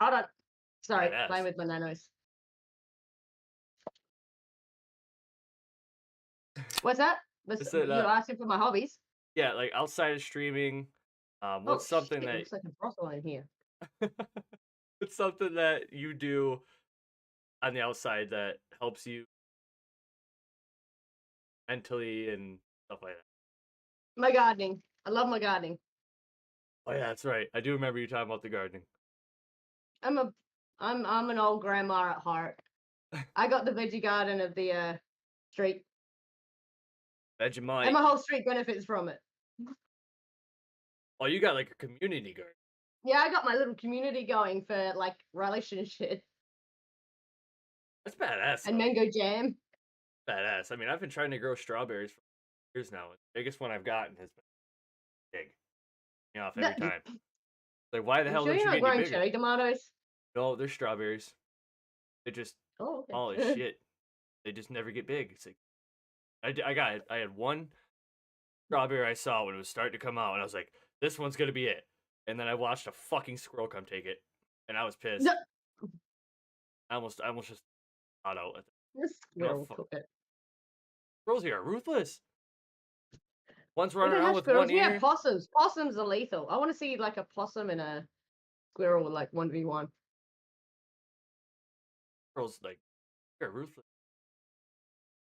Hold on. Sorry, Badass. playing with my nanos. What's that? You're asking for my hobbies? Yeah, like outside of streaming, what's something shit, that looks like a brothel in here. it's something that you do on the outside that helps you mentally and stuff like that. My gardening. I love my gardening. Oh yeah, that's right. I do remember you talking about the gardening. I'm an old grandma at heart. I got the veggie garden of the street. Vegemite. And my whole street benefits from it. Oh, you got like a community garden. Yeah, I got my little community going for like relish and shit. That's badass. And mango jam. Badass. I mean, I've been trying to grow strawberries for years now. The biggest one I've gotten has been big. You know, every time. Like, why the hell don't you not get any growing bigger? cherry tomatoes? No, they're strawberries. They're just small as shit. They just never get big. It's like I had one strawberry I saw when it was starting to come out, and I was like, this one's gonna be it. And then I watched a fucking squirrel come take it, and I was pissed. No. I almost just thought out. The squirrel took it. Squirrels here are ruthless. One's running We don't around have with squirrels. one We ear. have possums. Possums are lethal. I want to see like a possum and a squirrel like 1v1. Squirrels like they're ruthless.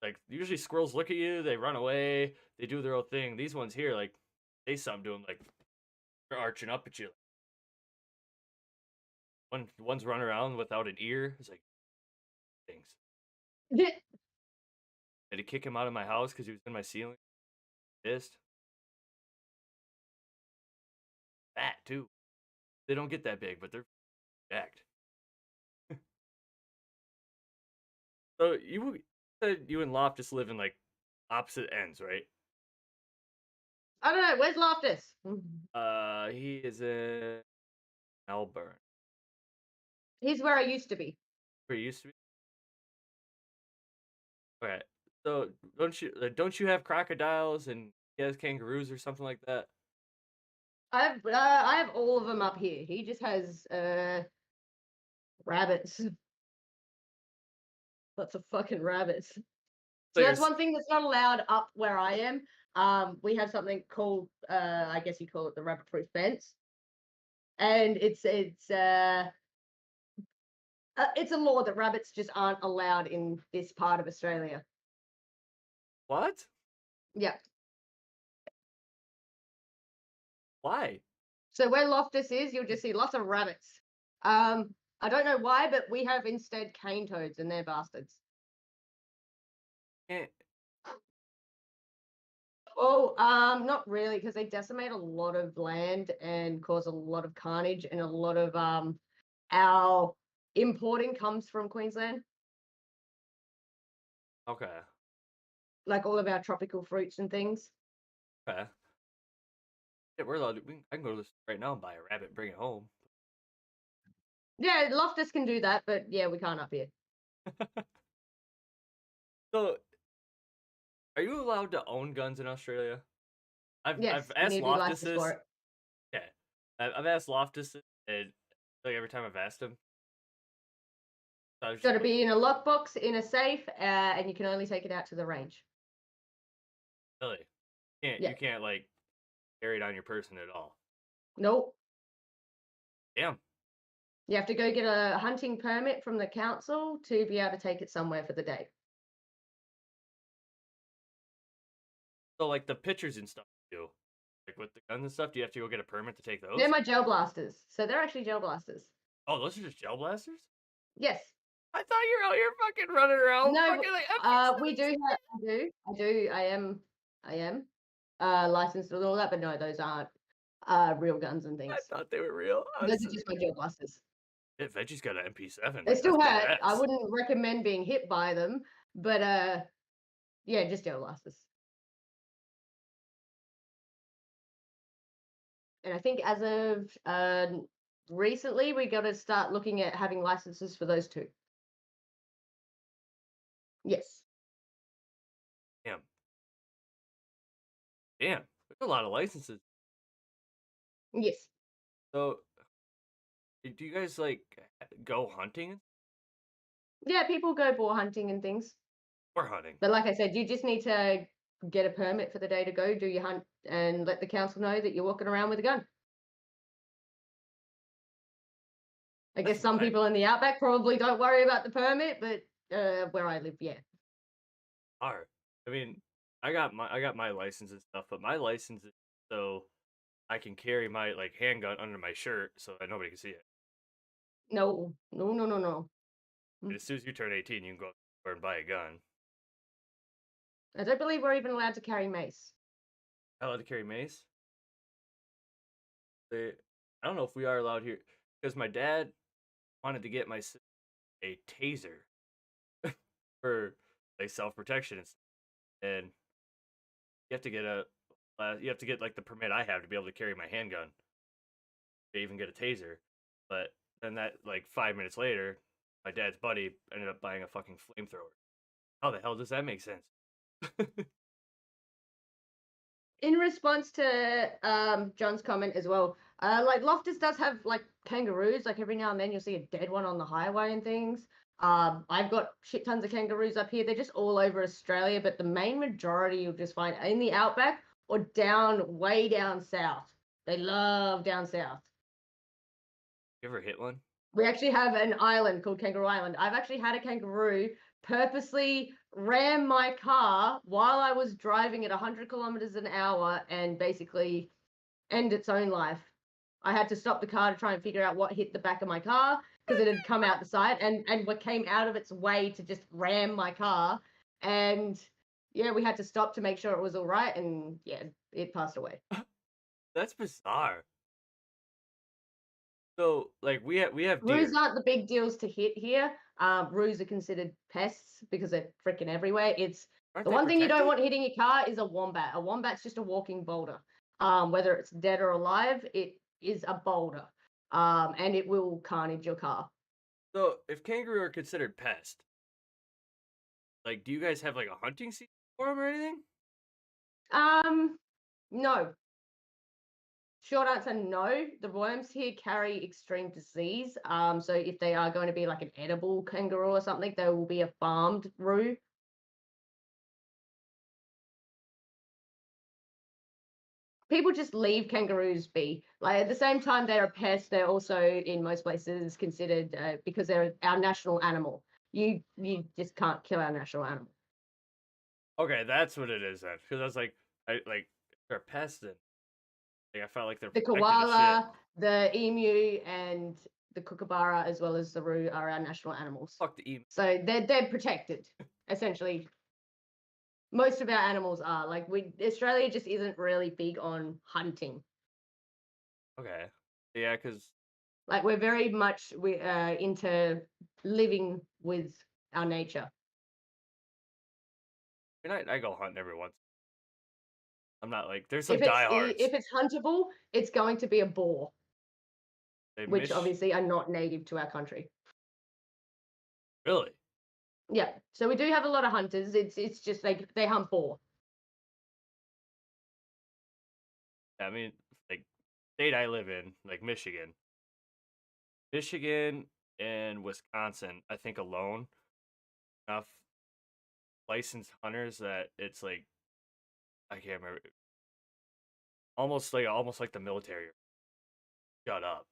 Like usually squirrels look at you, they run away, they do their own thing. These ones here, like say something to them, like they're arching up at you. One's running around without an ear. It's like things. Had to kick him out of my house because he was in my ceiling. Pissed. Fat too. They don't get that big, but they're jacked. So you said you and Loftus live in like opposite ends, right? I don't know. Where's Loftus? He is in Melbourne. He's where I used to be. Where you used to be. Okay. So don't you have crocodiles and he has kangaroos or something like that? I have all of them up here. He just has rabbits. Lots of fucking rabbits. So that's one thing that's not allowed up where I am. We have something called I guess you call it the rabbit-proof fence. and it's a law that rabbits just aren't allowed in this part of Australia. What? Yeah. Why? So where Loftus is, you'll just see lots of rabbits. I don't know why, but we have instead cane toads, and they're bastards. Eh, Oh, not really, because they decimate a lot of land and cause a lot of carnage, and a lot of our importing comes from Queensland, Okay. like all of our tropical fruits and things. Okay. Yeah, we're allowed. I can go to this right now and buy a rabbit and bring it home. Yeah, Loftus can do that, but yeah, we can't up here. So, are you allowed to own guns in Australia? Yes, I've you asked need to be licensed Loftus's. for it. Yeah, I've asked Loftus, and like every time I've asked him, so I was It's got just to be in a lockbox, in a safe, and you can only take it out to the range. really, Yeah. you can't like carry it on your person at all. Nope. Damn. You have to go get a hunting permit from the council to be able to take it somewhere for the day. So like the pictures and stuff you do, like with the guns and stuff, do you have to go get a permit to take those? They're my gel blasters. So they're actually gel blasters. Oh, those are just gel blasters? Yes. I thought you were out here fucking running around. No, fucking like we do I am licensed with all that, but no, those aren't real guns and things. I thought they were real. Those are just my gel blasters. Yeah, Veggie's got an MP7. They Like, still that's hurt. I badass. wouldn't recommend being hit by them, but yeah, just gel blasters. And I think as of recently, we got to start looking at having licenses for those too. Yes. Damn. Damn. There's a lot of licenses. Yes. So, do you guys like go hunting Yeah, people go boar hunting and things. or hunting? But like I said, you just need to get a permit for the day to go, do your hunt, and let the council know that you're walking around with a gun. I guess some right. people in the outback probably don't worry about the permit, but where I live, yeah. Are. I mean, I got my license and stuff, but my license is so I can carry my like handgun under my shirt so that nobody can see it. No. And as soon as you turn 18, you can go out there and buy a gun. I don't believe we're even allowed to carry mace. Allowed to carry mace? I don't know if we are allowed here because my dad wanted to get my sister a taser for like self-protection and stuff. And you have to get like the permit I have to be able to carry my handgun to even get a taser. But then that like 5 minutes later, my dad's buddy ended up buying a fucking flamethrower. How the hell does that make sense? In response to John's comment as well, like Loftus does have like kangaroos. Like every now and then you'll see a dead one on the highway and things. I've got shit tons of kangaroos up here. They're just all over Australia, but the main majority you'll just find in the outback or way down south. They love down south. You ever hit one? We actually have an island called Kangaroo Island. I've actually had a kangaroo purposely ram my car while I was driving at 100 kilometers an hour and basically end its own life. I had to stop the car to try and figure out what hit the back of my car because it had come out the side and what came out of its way to just ram my car. And yeah, we had to stop to make sure it was all right. And yeah, it passed away. That's bizarre. So like we have deer. Roos aren't the big deals to hit here. Roos are considered pests because they're freaking everywhere. It's Aren't the they one thing you don't protected? want hitting your car is a wombat. A wombat's just a walking boulder. Whether it's dead or alive, it is a boulder. And it will carnage your car. So if kangaroo are considered pest, like do you guys have like a hunting season for them or anything? No. Short answer, no. The worms here carry extreme disease. So if they are going to be like an edible kangaroo or something, they will be a farmed roo. people just leave kangaroos be. Like at the same time, they're a pest. They're also in most places considered because they're our national animal. You just can't kill our national animal. Okay, that's what it is then. Because I was like, they're pests. And like I felt like they're The protected as shit. koala, the emu, and the kookaburra, as well as the roo, are our national animals. Fuck the emu. So they're protected, essentially. Most of our animals are. Like Australia just isn't really big on hunting. Okay. Yeah, because Like we're very much into living with our nature. I mean, I go hunting every once. I'm not like there's some If it's diehards. if it's huntable, it's going to be a boar, They which miss- obviously are not native to our country. Really? Yeah, so we do have a lot of hunters. It's just like they hunt boar. I mean, like state I live in, like Michigan and Wisconsin, I think alone enough licensed hunters that it's like I can't remember. Almost like the military. Shut up.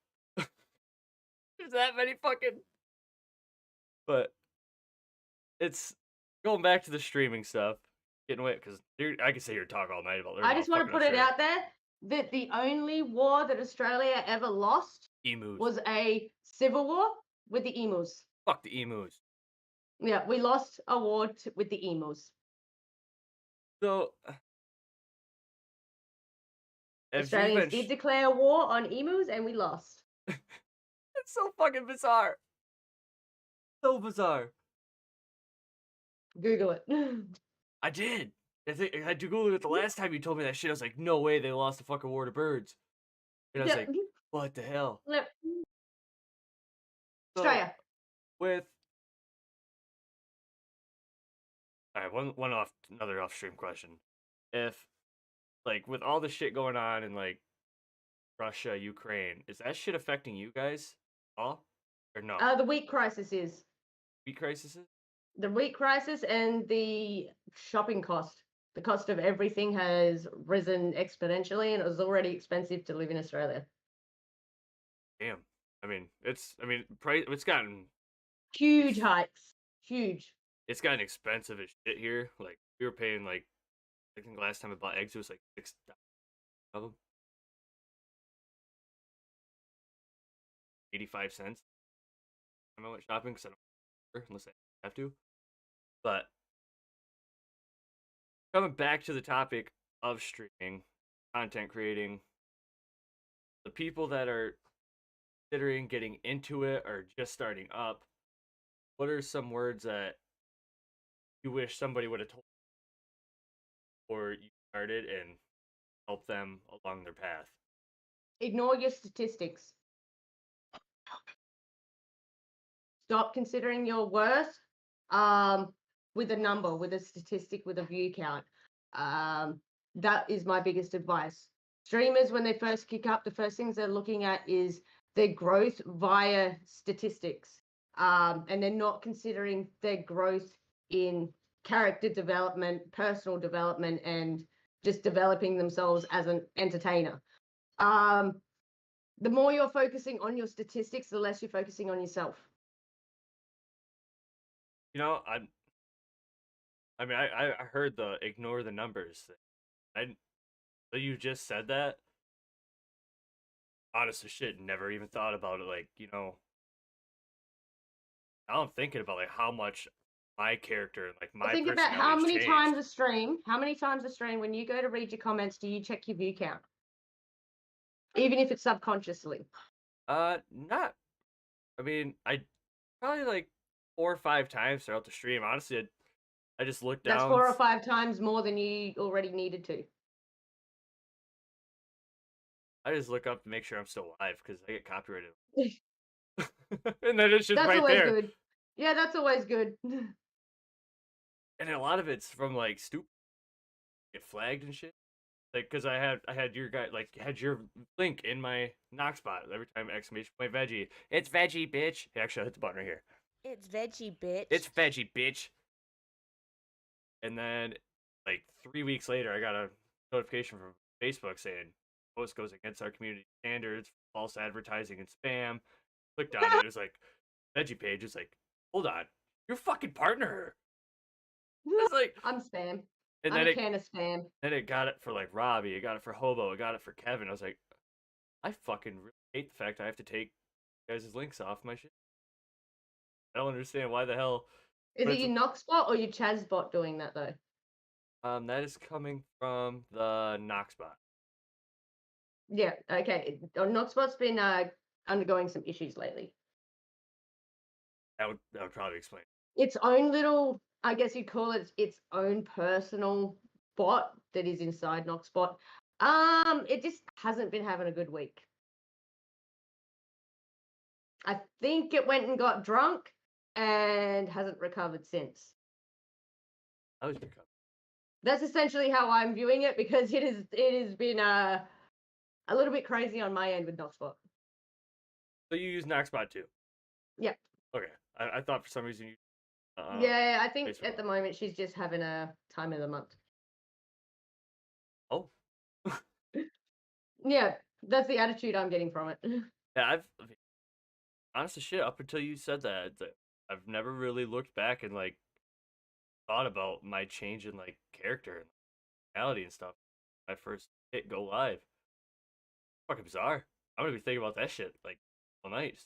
There's that many fucking. But it's going back to the streaming stuff. Getting away because I could sit here and talk all night about. I just want to put it out there that the only war that Australia ever lost Emus. was a civil war with the emus. Fuck the emus. Yeah, we lost a war with the emus. So Australians did declare war on emus and we lost. It's so fucking bizarre. So bizarre. Google it. I did. I think I had to Google it the last time you told me that shit. I was like, no way, they lost a fucking war to birds. And I was like, what the hell? Yep. So, Australia. with all right, another off stream question. If like with all the shit going on in like Russia, Ukraine, is that shit affecting you guys all? Or no? The wheat crisis is. Wheat crisis? The wheat crisis and the shopping cost. The cost of everything has risen exponentially and it was already expensive to live in Australia. Damn. It's gotten huge hikes. Huge. It's gotten expensive as shit here. Like we were paying like I think last time I bought eggs it was like $6 of them. 85 cents. I went shopping because I don't unless I have to. But coming back to the topic of streaming, content creating, the people that are considering getting into it or just starting up, what are some words that you wish somebody would have told you before you started and help them along their path? Ignore your statistics. Stop considering your worth with a number, with a statistic, with a view count. That is my biggest advice. Streamers, when they first kick up, the first things they're looking at is their growth via statistics. And they're not considering their growth in character development, personal development, and just developing themselves as an entertainer. The more you're focusing on your statistics, the less you're focusing on yourself. You know, I heard the ignore the numbers thing. So you just said that. Honest as shit, never even thought about it. Like, you know, now I'm thinking about like how much my character, like my think about how many times a stream. How many times a stream when you go to read your comments, do you check your view count, even if it's subconsciously? Not. I mean, I probably like 4 or 5 times throughout the stream. Honestly, I just looked down. That's 4 or 5 times more than you already needed to. I just look up to make sure I'm still alive because I get copyrighted. And then it's just That's right always there. good. Yeah, that's always good. And a lot of it's from like stupid get flagged and shit. Like, cause I had your guy had your link in my Knoxbot every time exclamation point Veggy. It's Veggy, bitch. Hey, actually, I hit the button right here. It's Veggy, bitch. It's Veggy, bitch. And then, like 3 weeks later, I got a notification from Facebook saying post goes against our community standards, false advertising and spam. Clicked on it. It was like Veggie page. It's like, hold on, you're fucking partner. It's like, I'm spam. and I'm a can of spam. then it got it for like Robbie. It got it for Hobo. It got it for Kevin. I was like, I fucking really hate the fact I have to take you guys' links off my shit. I don't understand why the hell. Is But it your Noxbot or your ChazBot doing that though? that is coming from the Knoxbot. Yeah, okay. Noxbot's been undergoing some issues lately. That would probably explain. Its own little, I guess you'd call it its own personal bot that is inside Noxbot. It just hasn't been having a good week. I think it went and got drunk and hasn't recovered since. I was recovered. That's essentially how I'm viewing it because it has been a little bit crazy on my end with Noxbot. So you use Knoxbot too? Yeah. Okay. I thought for some reason you. Yeah, I think Facebook. at the moment she's just having a time of the month. Oh. Yeah, that's the attitude I'm getting from it. Yeah, honest as shit, up until you said that, I've never really looked back and like thought about my change in like character and personality and stuff. I first hit go live. Fucking bizarre. I'm gonna be thinking about that shit like all night.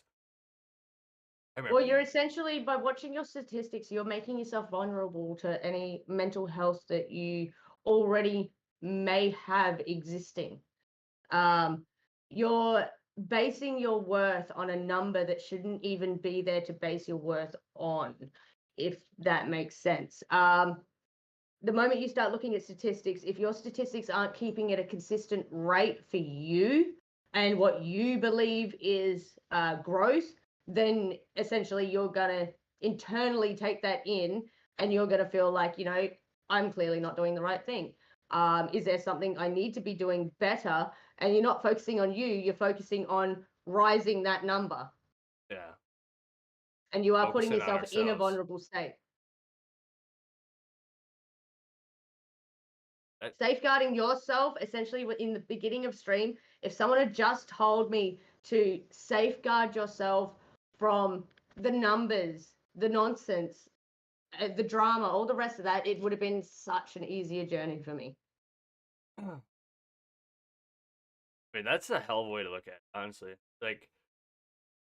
I remember. Well, you're essentially, by watching your statistics, you're making yourself vulnerable to any mental health that you already may have existing. You're basing your worth on a number that shouldn't even be there to base your worth on, if that makes sense. The moment you start looking at statistics, if your statistics aren't keeping at a consistent rate for you and what you believe is growth, then essentially you're going to internally take that in and you're going to feel like, I'm clearly not doing the right thing. Is there something I need to be doing better? And you're not focusing on you, you're focusing on rising that number. Yeah. And you are Focusing putting on yourself in a ourselves. vulnerable state. Safeguarding yourself, essentially in the beginning of stream, if someone had just told me to safeguard yourself from the numbers, the nonsense, the drama, all the rest of that, it would have been such an easier journey for me. I mean, that's a hell of a way to look at it, honestly. Like,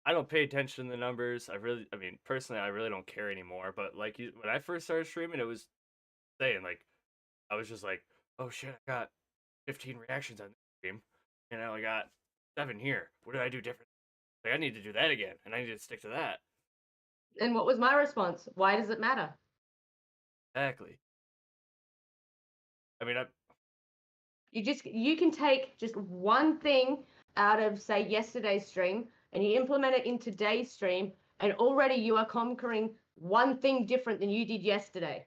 I don't pay attention to the numbers. I mean, personally, I really don't care anymore. But like, when I first started streaming, it was saying like, I was just like, oh shit, I got 15 reactions on this stream, and I only got 7 here. What did I do different? Like, I need to do that again, and I need to stick to that. And what was my response? Why does it matter? Exactly. I mean, you can take just one thing out of, say, yesterday's stream and you implement it in today's stream, and already you are conquering one thing different than you did yesterday.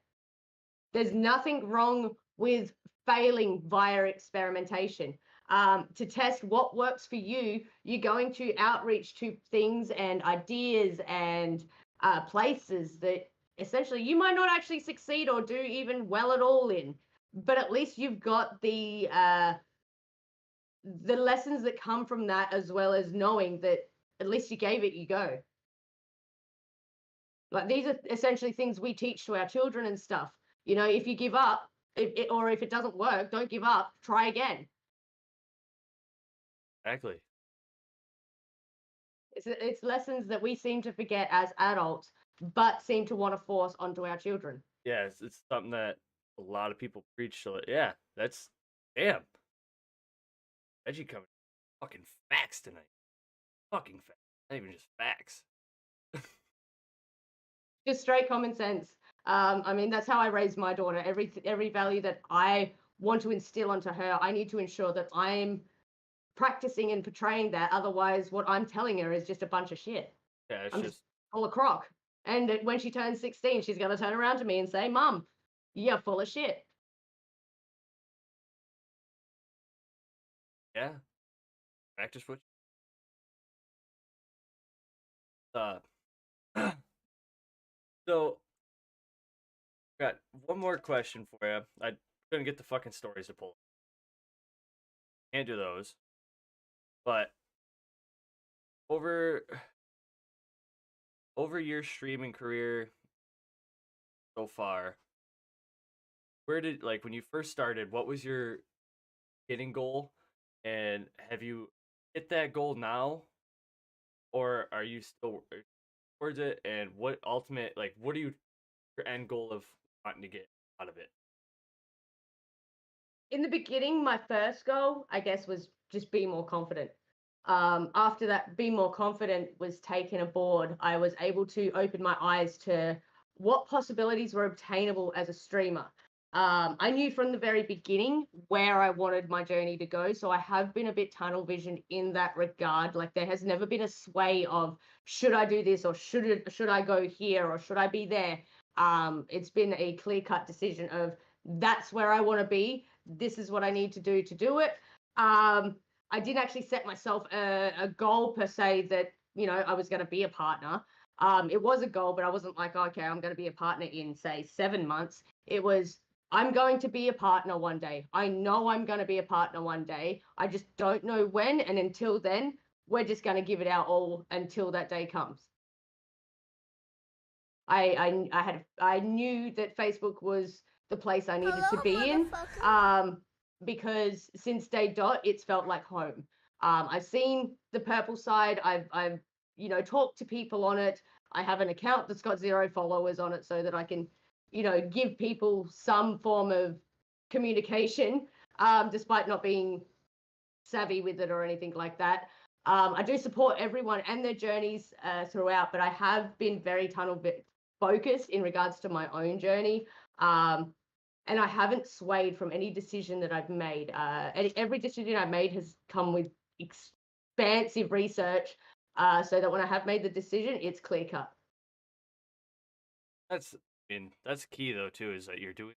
There's nothing wrong with failing via experimentation. To test what works for you, you're going to outreach to things and ideas and places that essentially you might not actually succeed or do even well at all in, but at least you've got the lessons that come from that, as well as knowing that at least you gave it you go. Like, these are essentially things we teach to our children and stuff. If you give up, or if it doesn't work, don't give up, try again. exactly. It's lessons that we seem to forget as adults, but seem to want to force onto our children. Yeah, it's something that a lot of people preach. So yeah, that's damn. Veggie coming, fucking facts tonight. Fucking facts, not even just facts. Just straight common sense. I mean, that's how I raise my daughter. Every value that I want to instill onto her, I need to ensure that I'm practicing and portraying that. Otherwise, what I'm telling her is just a bunch of shit. Yeah, it's I'm just full of crock. And when she turns 16, she's going to turn around to me and say, Mum, you're full of shit. yeah. Practice what. So, got one more question for you. I couldn't get the fucking stories to pull. can't do those. But over your streaming career so far, where did, like, when you first started, what was your hitting goal, and have you hit that goal now, or are you still towards it? And what ultimate, like, what are your end goal of wanting to get out of it? In the beginning, my first goal, I guess, was just be more confident. After that, be more confident was taken aboard. I was able to open my eyes to what possibilities were obtainable as a streamer. I knew from the very beginning where I wanted my journey to go. So I have been a bit tunnel visioned in that regard. Like, there has never been a sway of should I do this, or should I go here, or should I be there. It's been a clear cut decision of that's where I want to be. This is what I need to do it. I didn't actually set myself a goal per se that, I was going to be a partner. It was a goal, but I wasn't like, okay, I'm going to be a partner in, say, 7 months. It was, I'm going to be a partner one day. I know I'm going to be a partner one day. I just don't know when. And until then, we're just going to give it our all until that day comes. I knew that Facebook was the place I needed to be in. Because since day dot, it's felt like home. I've seen the purple side. I've talked to people on it. I have an account that's got 0 followers on it so that I can, give people some form of communication, despite not being savvy with it or anything like that. I do support everyone and their journeys throughout, but I have been very tunnel focused in regards to my own journey. And I haven't swayed from any decision that I've made. Every decision I've made has come with expansive research, so that when I have made the decision, it's clear cut. That's key though too, is that you're doing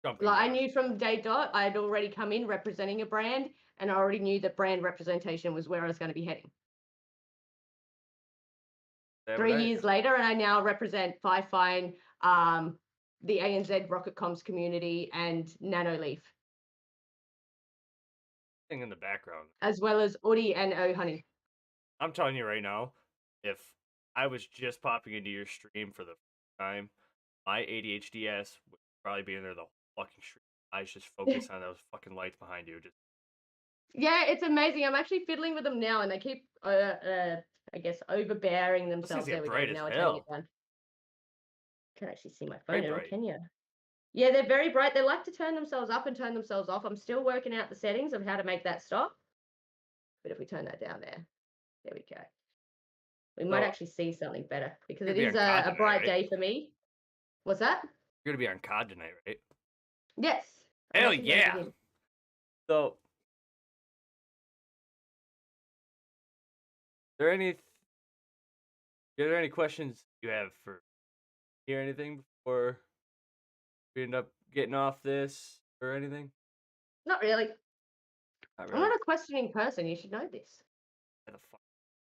Like, I knew from day dot, I had already come in representing a brand, and I already knew that brand representation was where I was going to be heading. 3 years later, and I now represent Five Fine, the ANZ Rocket Comms community, and Nanoleaf. In the background, as well as Udi and Oh Honey. I'm telling you right now, if I was just popping into your stream for the first time, my ADHD ass would probably be in there the whole fucking stream. I just focus on those fucking lights behind you. Yeah, it's amazing. I'm actually fiddling with them now, and they keep, I guess, overbearing themselves. There we go. Now I'm turning it down. I can actually see my phone now, can you? Yeah, they're very bright. They like to turn themselves up and turn themselves off. I'm still working out the settings of how to make that stop. But if we turn that down there we go. We might actually see something better, because it is a bright day for me. What's that? You're going to be on COD tonight, right? Yes. Hell yeah. So, are there any questions you have for me or anything before we end up getting off this or anything? Not really. I'm not a questioning person. You should know this. Why the fuck?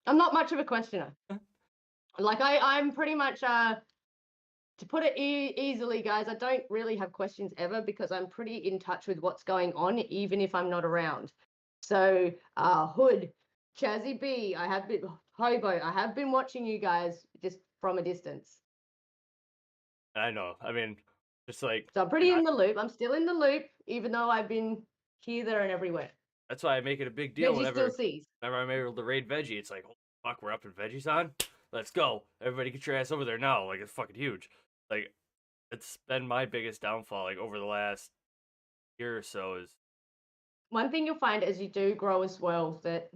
I'm not much of a questioner. Like, I'm pretty much, to put it easily, guys, I don't really have questions ever, because I'm pretty in touch with what's going on, even if I'm not around. So, Hood, ChazBs, Hobo, I have been watching you guys just from a distance. I know. I mean, just like... So I'm pretty in the loop. I'm still in the loop, even though I've been here, there, and everywhere. That's why I make it a big deal Veggy whenever I'm able to raid Veggy. It's like, oh, fuck, we're up in Veggie's on? Let's go. Everybody get your ass over there now. Like, it's fucking huge. Like, it's been my biggest downfall, like, over the last year or so is... One thing you'll find as you do grow as well, that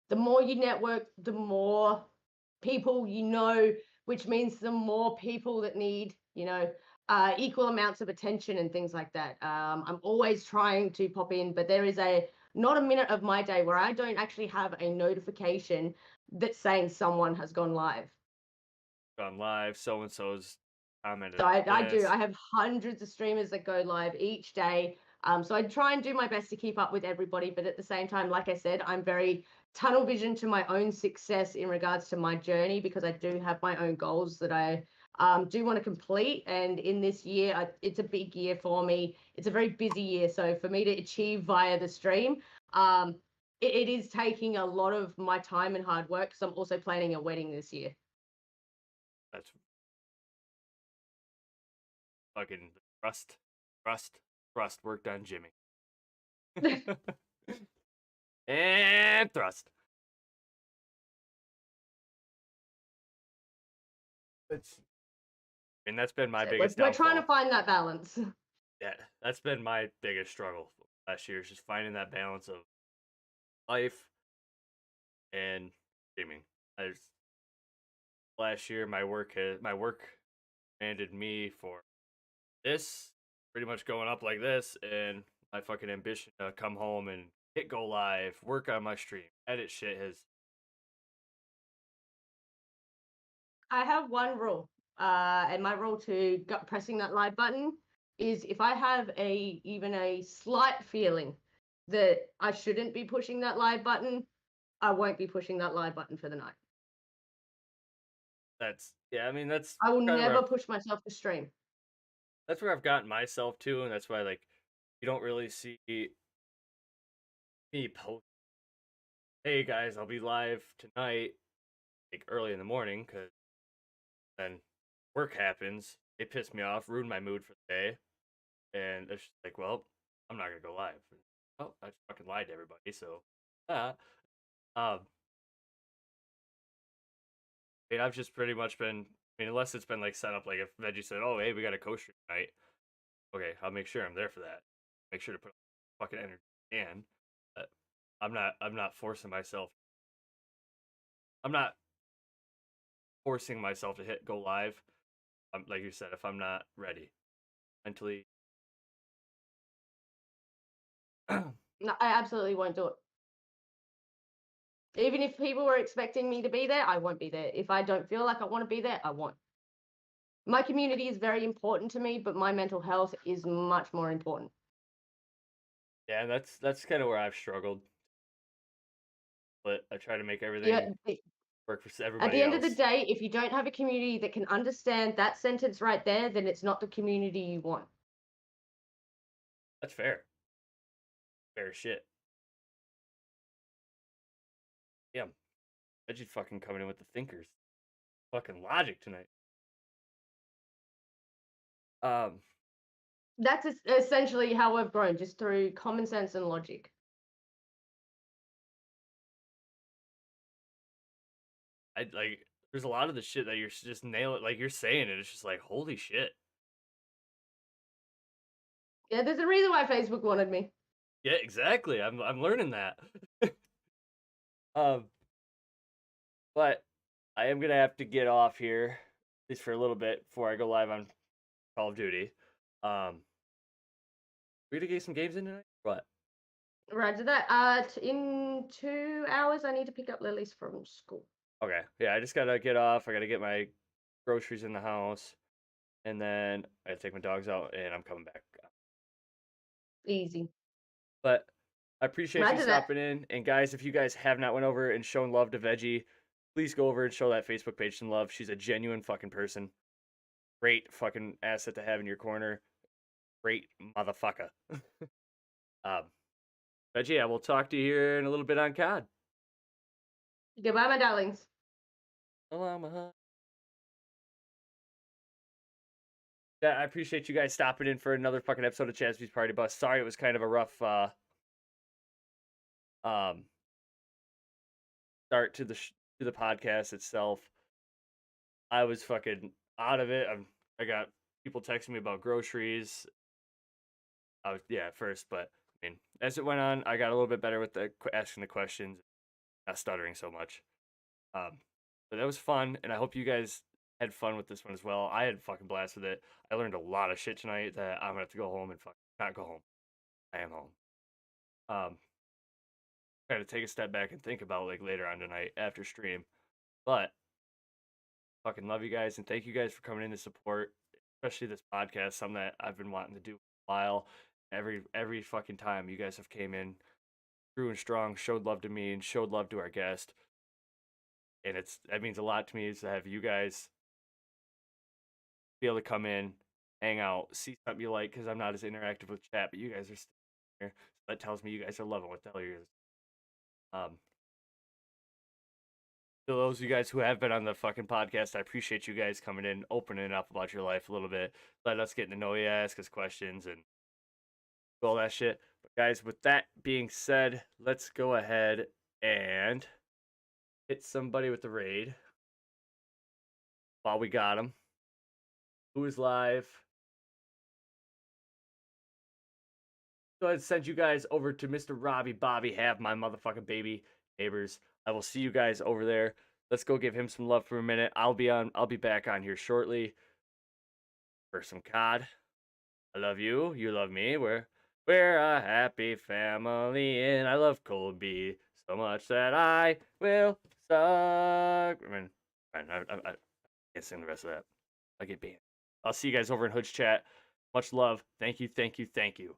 the more you network, the more people you know, which means the more people that need, equal amounts of attention and things like that. I'm always trying to pop in, but there is not a minute of my day where I don't actually have a notification that's saying someone has gone live. Gone live, so-and-so's commented. So I do. I have hundreds of streamers that go live each day. So I try and do my best to keep up with everybody, but at the same time, like I said, I'm very tunnel vision to my own success in regards to my journey, because I do have my own goals that I do want to complete. And in this year, it's a big year for me. It's a very busy year. So for me to achieve via the stream, it is taking a lot of my time and hard work because I'm also planning a wedding this year. That's fucking thrust worked on Jimmy. And thrust. And that's been my biggest We're downfall. trying to find that balance. Yeah, that's been my biggest struggle last year, is just finding that balance of life and streaming. Last year my work demanded me for this, pretty much going up like this, and my fucking ambition to come home and hit go live, work on my stream, edit shit has. I have one rule, and my rule to pressing that live button is if I have even a slight feeling that I shouldn't be pushing that live button, I won't be pushing that live button for the night. I mean, that's I will never push myself to stream. That's where I've gotten myself to, and that's why, like, you don't really see me post, hey guys, I'll be live tonight, like early in the morning, because then work happens, it pissed me off, ruined my mood for the day, and it's just like, well, I'm not gonna go live. Oh, I just fucking lied to everybody, so I mean, I've just pretty much been, I mean, unless it's been like set up, like if Veggie said, oh, hey, we got a co-stream tonight, okay, I'll make sure I'm there for that. Make sure to put fucking energy in. But I'm not forcing myself. I'm not forcing myself to hit go live. Like you said, if I'm not ready mentally. No, I absolutely won't do it. Even if people were expecting me to be there, I won't be there. If I don't feel like I want to be there, I won't. My community is very important to me, but my mental health is much more important. Yeah, that's kind of where I've struggled. But I try to make everything work for everybody else. At the end of the day, if you don't have a community that can understand that sentence right there, then it's not the community you want. That's fair. Fair shit. Yeah. Veggie fucking coming in with the thinkers. Fucking logic tonight. That's essentially how I've grown, just through common sense and logic. There's a lot of the shit that you're just nailing, like you're saying it. It's just like, holy shit. Yeah, there's a reason why Facebook wanted me. Yeah, exactly. I'm learning that. But I am gonna have to get off here, at least for a little bit, before I go live on Call of Duty. We gonna get some games in tonight? What? Roger that. In 2 hours, I need to pick up Lily's from school. Okay. Yeah, I just gotta get off. I gotta get my groceries in the house, and then I gotta take my dogs out, and I'm coming back. Easy. But I appreciate you stopping in. And guys, if you guys have not went over and shown love to Veggie, please go over and show that Facebook page some love. She's a genuine fucking person. Great fucking asset to have in your corner. Great motherfucker. Veggie, I will talk to you here in a little bit on COD. Goodbye, my darlings. Hello, my hon. Yeah, I appreciate you guys stopping in for another fucking episode of ChazBs Party Bus. Sorry it was kind of a rough start to the podcast itself. I was fucking out of it. I got people texting me about groceries. At first, but I mean, as it went on, I got a little bit better with asking the questions, not stuttering so much. But that was fun, and I hope you guys had fun with this one as well. I had fucking blast with it. I learned a lot of shit tonight that I'm gonna have to go home and not go home. I am home. Try to take a step back and think about like later on tonight after stream. But fucking love you guys, and thank you guys for coming in to support, especially this podcast, something that I've been wanting to do for a while. Every fucking time you guys have came in true and strong, showed love to me and showed love to our guest. And that means a lot to me is to have you guys be able to come in, hang out, see something you like, because I'm not as interactive with chat, but you guys are still here. So that tells me you guys are loving what the hell you're. To those of you guys who have been on the fucking podcast, I appreciate you guys coming in, opening up about your life a little bit, let us get to know you, ask us questions, and all that shit. But guys, with that being said, let's go ahead and hit somebody with the raid while we got him. Who is live? Go ahead and send you guys over to Mr. Robbie Bobby. Have my motherfucking baby neighbors. I will see you guys over there. Let's go give him some love for a minute. I'll be back on here shortly for some COD. I love you. You love me. We're a happy family, and I love Colby so much that I will suck. I can't sing the rest of that. I get banned. I'll see you guys over in Hood's chat. Much love. Thank you. Thank you. Thank you.